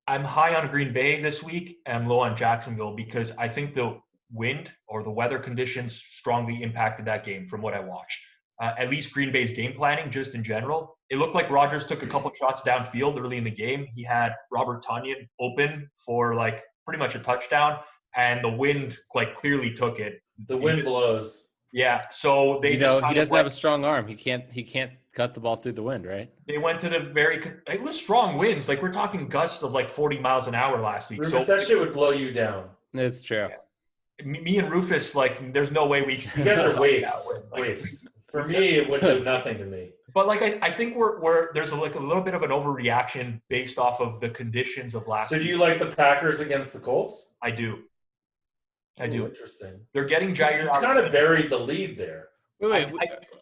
I'm high on Green Bay this week and low on Jacksonville because I think the wind or the weather conditions strongly impacted that game from what I watched. At least Green Bay's game planning, just in general. It looked like Rodgers took a couple shots downfield early in the game. He had Robert Tonyan open for like pretty much a touchdown, and the wind like clearly took it. The wind blows. Yeah, so they he doesn't have a strong arm. He can't cut the ball through the wind, right? They went to it was strong winds. Like we're talking gusts of like 40 miles an hour last week. Rufus, that shit would blow you down. It's true. Yeah. Me and Rufus, like, there's no way we should. You guys are waves. For me, it would do nothing to me. But like, I think there's a little bit of an overreaction based off of the conditions of last. So do you like the Packers against the Colts? I do. Interesting. They're getting Jair. You kind of buried the lead there. Wait.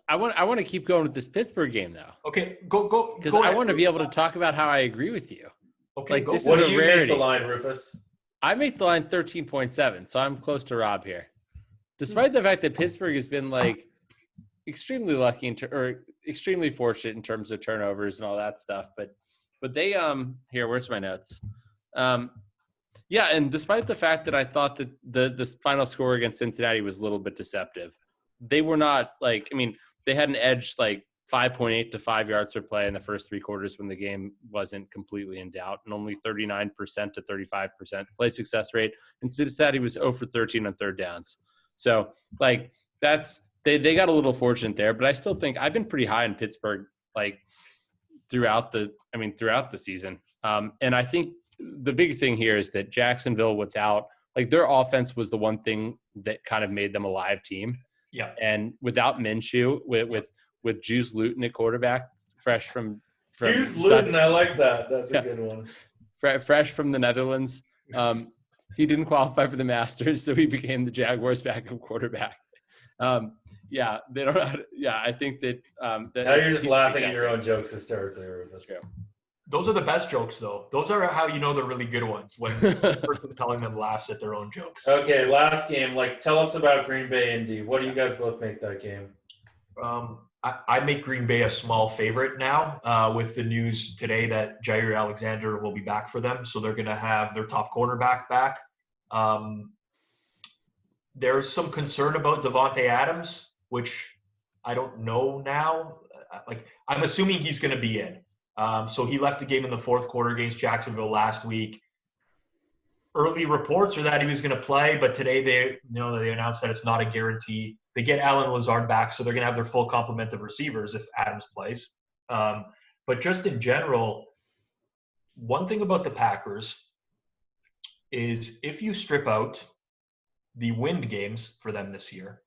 I want to keep going with this Pittsburgh game though. Okay, go. Because I want to be able to talk about how I agree with you. Okay, like, go. This what is do a you rarity. make the line, Rufus? I make the line 13.7, so I'm close to Rob here. Despite the fact that Pittsburgh has been like extremely lucky or extremely fortunate in terms of turnovers and all that stuff, but they here, where's my notes? Yeah, and despite the fact that I thought that the final score against Cincinnati was a little bit deceptive, they were not like, I mean, they had an edge like 5.8 to 5 yards per play in the first three quarters when the game wasn't completely in doubt, and only 39% to 35% play success rate. And Cincinnati was 0 for 13 on third downs. So like that's they got a little fortunate there, but I still think I've been pretty high in Pittsburgh like throughout the season. And I think the big thing here is that Jacksonville without like their offense was the one thing that kind of made them a live team. Yeah. And without Minshew, with Juice Luton at quarterback, fresh from Juice Luton, I like that. That's a good one. Fresh from the Netherlands. He didn't qualify for the Masters, so he became the Jaguars' backup quarterback. They don't. I think that. Now you're just laughing at your own jokes hysterically, Rufus. Those are the best jokes, though. Those are how you know they're really good ones, when the person telling them laughs at their own jokes. Okay, last game. Like, tell us about Green Bay Indy. What do you guys both make that game? I make Green Bay a small favorite now with the news today that Jair Alexander will be back for them. So they're going to have their top cornerback back. There's some concern about Devontae Adams, which I don't know now. Like, I'm assuming he's going to be in. So he left the game in the fourth quarter against Jacksonville last week. Early reports are that he was going to play, but today they announced that it's not a guarantee. They get Allen Lazard back, so they're going to have their full complement of receivers if Adams plays. But just in general, one thing about the Packers is if you strip out the wind games for them this year,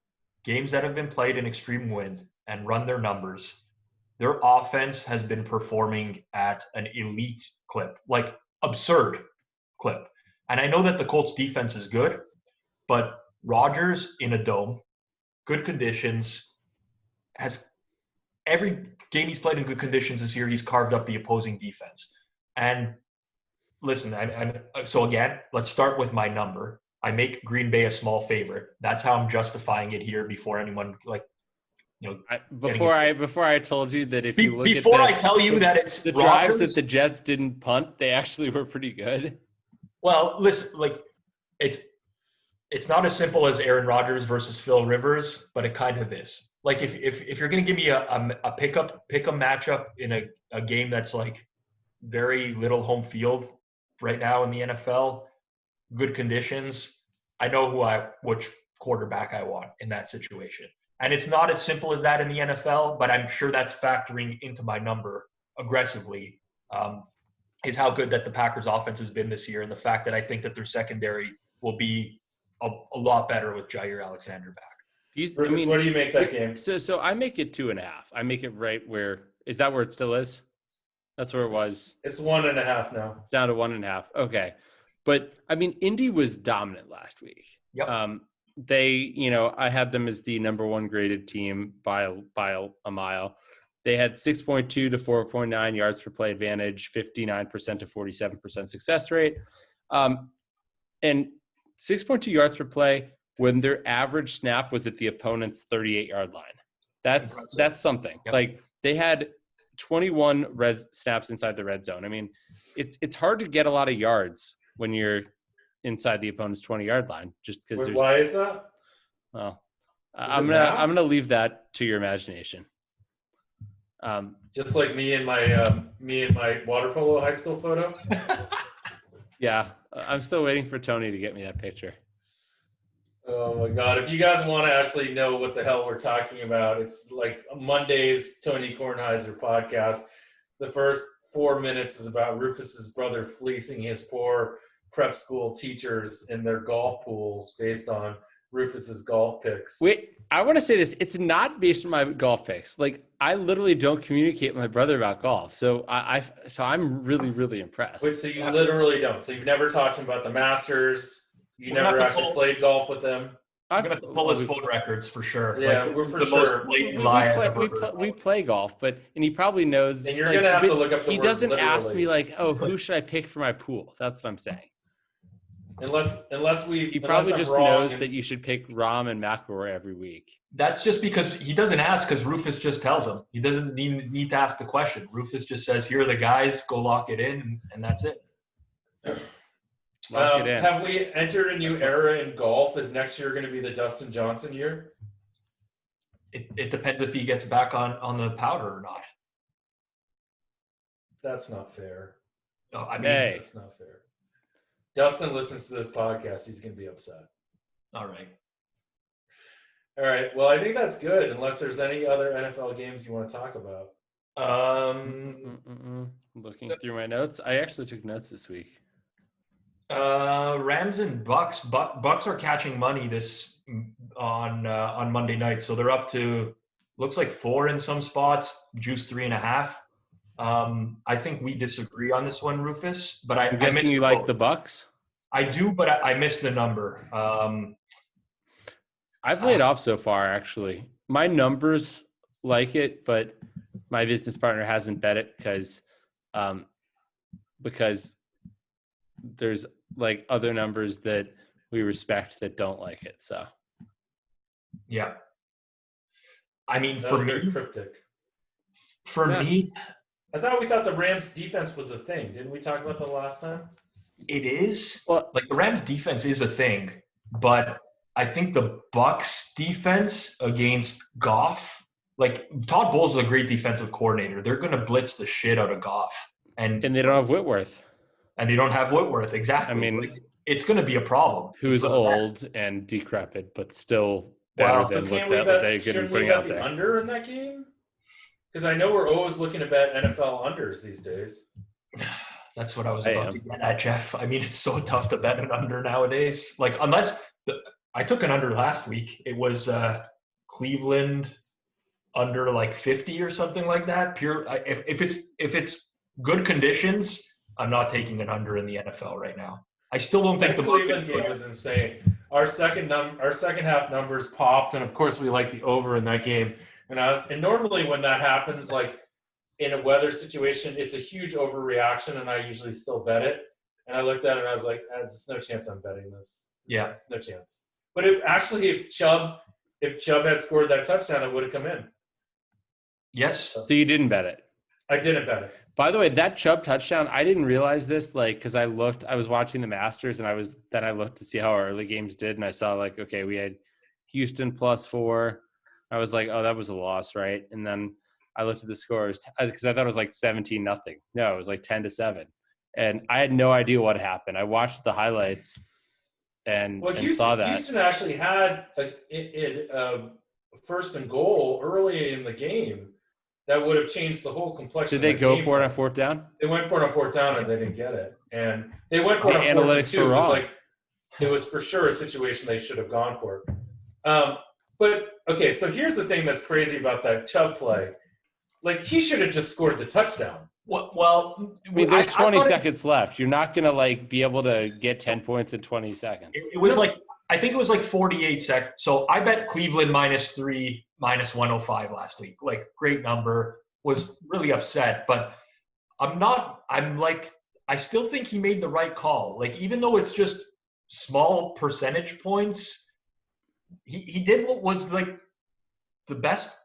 games that have been played in extreme wind, and run their numbers, their offense has been performing at an elite clip, like absurd clip. And I know that the Colts defense is good, but Rodgers in a dome, good conditions, has every game he's played in good conditions this year, he's carved up the opposing defense. And listen, so again, let's start with my number. I make Green Bay a small favorite. That's how I'm justifying it here before anyone before I told you that if you look before at I tell you that it's the Rodgers, drives that the Jets didn't punt, they actually were pretty good. Well, listen, like it's not as simple as Aaron Rodgers versus Phil Rivers, but it kind of is. Like if you're going to give me a pick a matchup in a game that's like very little home field right now in the NFL, good conditions, I know which quarterback I want in that situation. And it's not as simple as that in the NFL, but I'm sure that's factoring into my number aggressively, is how good that the Packers offense has been this year, and the fact that I think that their secondary will be a lot better with Jair Alexander back. Rufus, what do you make that game? So I make it 2.5. I make it right where – is that where it still is? That's where it was. It's 1.5 now. It's down to 1.5. Okay. But, I mean, Indy was dominant last week. Yep. I had them as the number one graded team by a mile. They had 6.2 to 4.9 yards per play advantage, 59% to 47% success rate. And 6.2 yards per play when their average snap was at the opponent's 38-yard line. That's something. Yep. Like, they had 21 snaps inside the red zone. I mean, it's hard to get a lot of yards when you're inside the opponent's 20-yard line, just because. Why is that? Well, I'm gonna leave that to your imagination. Just like me and my water polo high school photo. Yeah, I'm still waiting for Tony to get me that picture. Oh my God! If you guys want to actually know what the hell we're talking about, it's like Monday's Tony Kornheiser podcast. The first 4 minutes is about Rufus's brother fleecing his poor prep school teachers in their golf pools based on Rufus's golf picks. Wait, I want to say this. It's not based on my golf picks. Like, I literally don't communicate with my brother about golf. So I'm really, really impressed. Wait, so you literally don't? So you've never talked to him about the Masters? You never actually played golf with them? I'm going to have to pull his phone records for sure. Yeah, like, we're for sure. We play golf, and he probably knows. And you're going to have to look up the He word doesn't literally. ask me like, oh, who should I pick for my pool? That's what I'm saying. He probably just knows that you should pick Rahm and McIlroy every week. That's just because he doesn't ask, because Rufus just tells him. He doesn't need to ask the question. Rufus just says, here are the guys, go lock it in, and that's it. Have we entered a new era in golf? Is next year going to be the Dustin Johnson year? It depends if he gets back on the powder or not. That's not fair. No, I mean, That's not fair. Dustin listens to this podcast. He's going to be upset. All right. All right. Well, I think that's good. Unless there's any other NFL games you want to talk about. Looking through my notes. I actually took notes this week. Rams and Bucks. Bucks are catching money this on Monday night, so they're up to looks like 4 in some spots, juice 3.5. I think we disagree on this one, Rufus. But I'm guessing you like the Bucks. I do, but I missed the number. I've laid off so far, actually. My numbers like it, but my business partner hasn't bet it because there's like other numbers that we respect that don't like it. So, yeah. I mean, That for was me, very cryptic. I thought we thought the Rams defense was a thing. Didn't we talk about that last time? it is. well, Like the Rams defense is a thing, but I think the Bucks defense against Goff, like Todd Bowles is a great defensive coordinator. They're going to blitz the shit out of Goff, and they don't have Whitworth, they don't have Whitworth. Exactly. I mean, like, it's going to be a problem. who's for the old Rams. and decrepit, but still better Well, than Can't what we bet? they could be Shouldn't we putting bet out the there. under in that game? Because I know we're always looking to bet NFL unders these days. That's what I was I about am. to get at, Jeff. I mean, it's so tough to bet an under nowadays. Like, I took an under last week. It was Cleveland under like 50 or something like that. If it's good conditions, I'm not taking an under in the NFL right now. I still don't think The the market's Cleveland game good. was insane. Our second half numbers popped, and of course we like the over in that game. And normally when that happens, like in a weather situation, it's a huge overreaction, and I usually still bet it. And I looked at it and I was like, "There's no chance I'm betting this. Yeah. No chance." But if Chubb had scored that touchdown, it would have come in. Yes. So you didn't bet it. I didn't bet it. By the way, that Chubb touchdown, I didn't realize this, like, because I was watching the Masters, and I looked to see how our early games did, and I saw, like, okay, we had Houston +4. I was like, oh, that was a loss, right? And then I looked at the scores because I thought it was like 17-0. No, it was like 10-7, and I had no idea what happened. I watched the highlights and saw that. Houston actually had a first and goal early in the game that would have changed the whole complexion. Did they of the go game. for it on fourth down? They went for it on fourth down and they didn't get it. And they went for it on The fourth analytics and 2. were It was wrong. like it was for sure a situation they should have gone for. But okay, so here's the thing that's crazy about that Chubb play. Like he should have just scored the touchdown. Well, I mean, there's 20 thought seconds left. You're not gonna like be able to get 10 points in 20 seconds. It was like, I think it was like 48 seconds. So I bet Cleveland -3, -105 last week. Like, great number. Was really upset, but I still think he made the right call. Like, even though it's just small percentage points, he did what was like the best.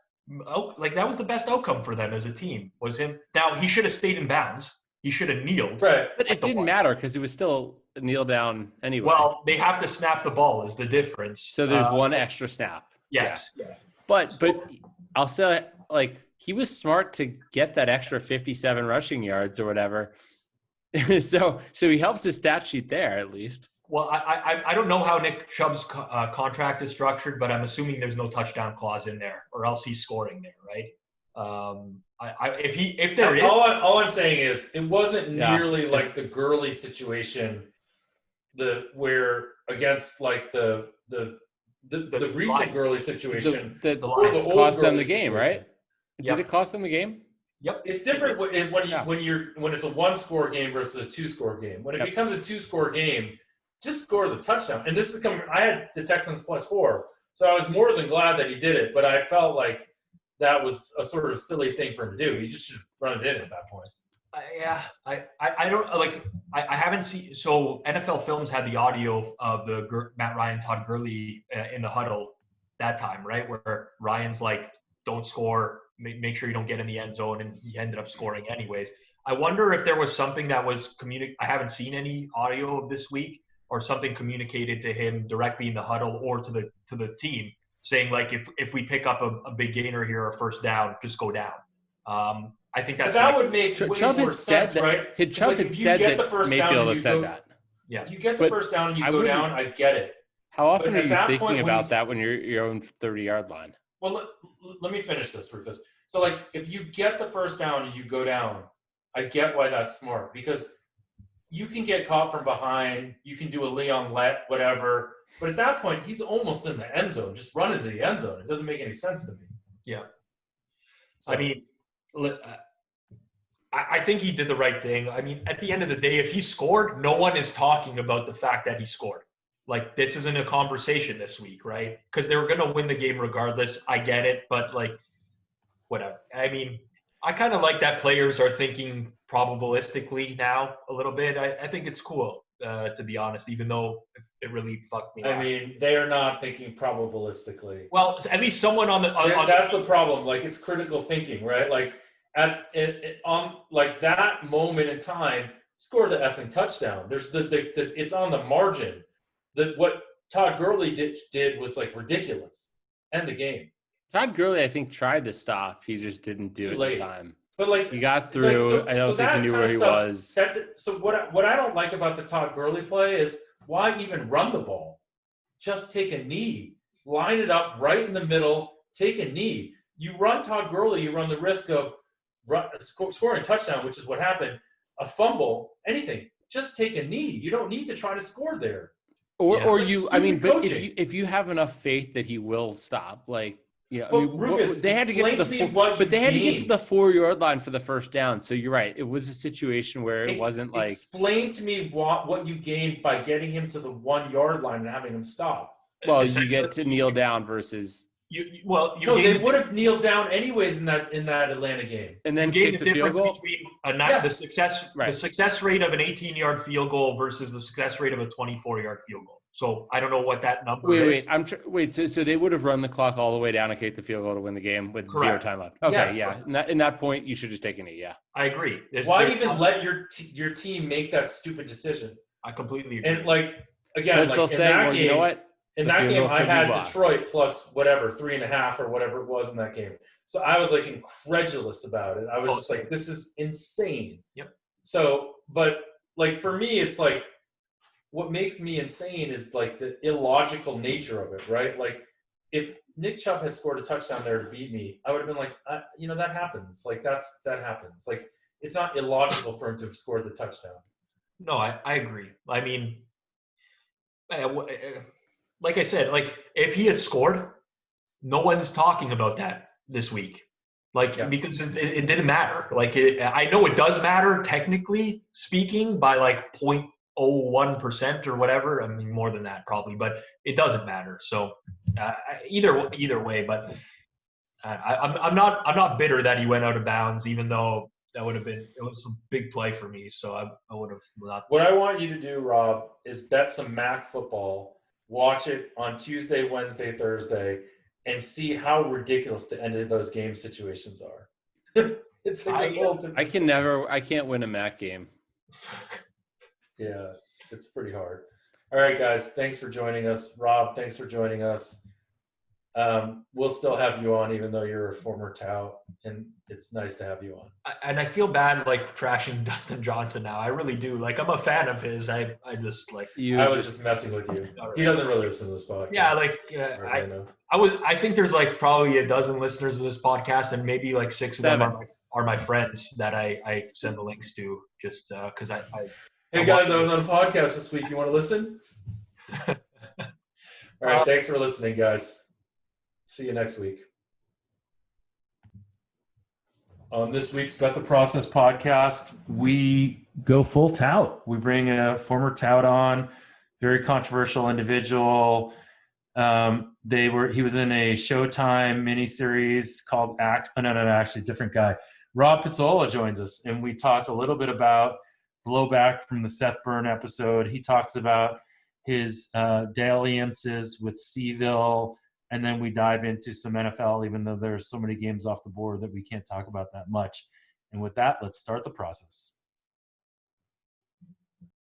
Like, that was the best outcome for them as a team, was him. Now, he should have stayed in bounds. He should have kneeled. Right. But it didn't matter because it was still a kneel down anyway. Well, they have to snap the ball is the difference. So there's one extra snap. Yes. Yeah. But I'll say, like, he was smart to get that extra 57 rushing yards or whatever. so he helps his stat sheet there at least. Well, I don't know how Nick Chubb's contract is structured, but I'm assuming there's no touchdown clause in there, or else he's scoring there, right? If there is, all I'm saying is it wasn't nearly like the Gurley situation, where against like the recent Gurley situation, The or the old cost them Gurley the game, situation. right? Did it cost them the game? Yep. It's different when it's a 1-score game versus a 2-score game. When it becomes a 2-score game, just score the touchdown. And this is coming. I had the Texans +4, so I was more than glad that he did it. But I felt like that was a sort of silly thing for him to do. He just should run it in at that point. I don't like. I haven't seen. So NFL Films had the audio of the Matt Ryan, Todd Gurley in the huddle that time, right? Where Ryan's like, "Don't score. Make sure you don't get in the end zone," and he ended up scoring anyways. I wonder if there was something that was I haven't seen any audio of this week, or something communicated to him directly in the huddle or to the team, saying like, if we pick up a big gainer here or first down, just go down. I think that would make way Chubb more had said sense, that. right? Chubb had said that Mayfield had said that. Yeah. If you get the first down and you go down, I get it. How often But are at you that thinking point, when about he's- that when you're your own 30-yard line? Well, let me finish this, Rufus. So, like, if you get the first down and you go down, I get why that's smart, because you can get caught from behind. You can do a Leon let, whatever. But at that point, he's almost in the end zone. Just run into the end zone. It doesn't make any sense to me. Yeah. So, I mean, I think he did the right thing. I mean, at the end of the day, if he scored, no one is talking about the fact that he scored. Like, this isn't a conversation this week, right? Because they were going to win the game regardless. I get it, but, like, whatever. I mean, I kind of like that players are thinking probabilistically now a little bit. I think it's cool, to be honest, even though it really fucked me. I mean, they are not thinking probabilistically. Well, at least someone on the that's the problem. Like, it's critical thinking, right? Like, on like that moment in time, score the effing touchdown. There's the it's on the margin. What Todd Gurley did was like ridiculous. End the game. Todd Gurley, I think, tried to stop. He just didn't do Too it late. in time. But like, He got through. so I don't think that he knew kind where of he stuff- was. So what I don't like about the Todd Gurley play is, why even run the ball? Just take a knee. Line it up right in the middle. Take a knee. You run Todd Gurley, you run the risk of scoring a touchdown, which is what happened. A fumble, anything. Just take a knee. You don't need to try to score there. Or Like, you, I mean, stupid but coaching. if you have enough faith that he will stop, like, yeah, But I mean, Rufus, they had to get to the explain to me what but you they had to get to gained. the 4-yard line for the first down. So you're right. It was a situation where it wasn't like, Explain to me what you gained by getting him to the 1-yard line and having him stop. well, you get to kneel down versus No, they would have kneeled down anyways in that Atlanta game. and then gave kicked the the field difference goal. between Yes. the success rate of an 18-yard field goal versus the success rate of a 24-yard field goal. So I don't know what that number is. So they would have run the clock all the way down and kicked the field goal to win the game with zero Correct. time left. Okay, Yes. yeah. In that point, you should just take a knee. Yeah. I agree. Why even let your team make that stupid decision? I completely agree. And like, again, Because like they'll in say, that well, game, you know what? in The that field game, goal I could be had blocked. Detroit plus whatever 3.5 or whatever it was in that game. So I was like incredulous about it. I was just like, this is insane. Yep. So, but like for me, it's like, what makes me insane is like the illogical nature of it, right? Like, if Nick Chubb had scored a touchdown there to beat me, I would have been like, that happens. Like that happens. Like, it's not illogical for him to have scored the touchdown. No, I agree. I mean, like I said, like if he had scored, no one's talking about that this week. Like, Yeah. because it didn't matter. Like, I know it does matter technically speaking by like 0.01% or whatever. I mean, more than that probably, but it doesn't matter. So either way, but I'm not bitter that he went out of bounds, even though it was a big play for me. So I would have not. What I want you to do, Rob, is bet some MAC football, watch it on Tuesday, Wednesday, Thursday, and see how ridiculous the end of those game situations are. It's like I can't win a MAC game. Yeah, it's pretty hard. All right, guys, thanks for joining us. Rob, thanks for joining us. We'll still have you on, even though you're a former tout, and it's nice to have you on. And I feel bad like trashing Dustin Johnson now. I really do. Like, I'm a fan of his. I just like. I was just messing with you. He doesn't really listen to this podcast. Yeah, like I know. I think there's like probably a dozen listeners of this podcast, and maybe like 6 of them are my friends that I send the links to just because I. Hey guys, I was on a podcast this week. You want to listen? All right, thanks for listening, guys. See you next week. On this week's Bet the Process podcast, we go full tout. We bring a former tout on, very controversial individual. He was in a Showtime miniseries called actually different guy. Rob Pizzola joins us, and we talk a little bit about blowback from the Seth Burn episode. He talks about his dalliances with Seville, and then we dive into some NFL, even though there's so many games off the board that we can't talk about that much. And with that, let's start the process.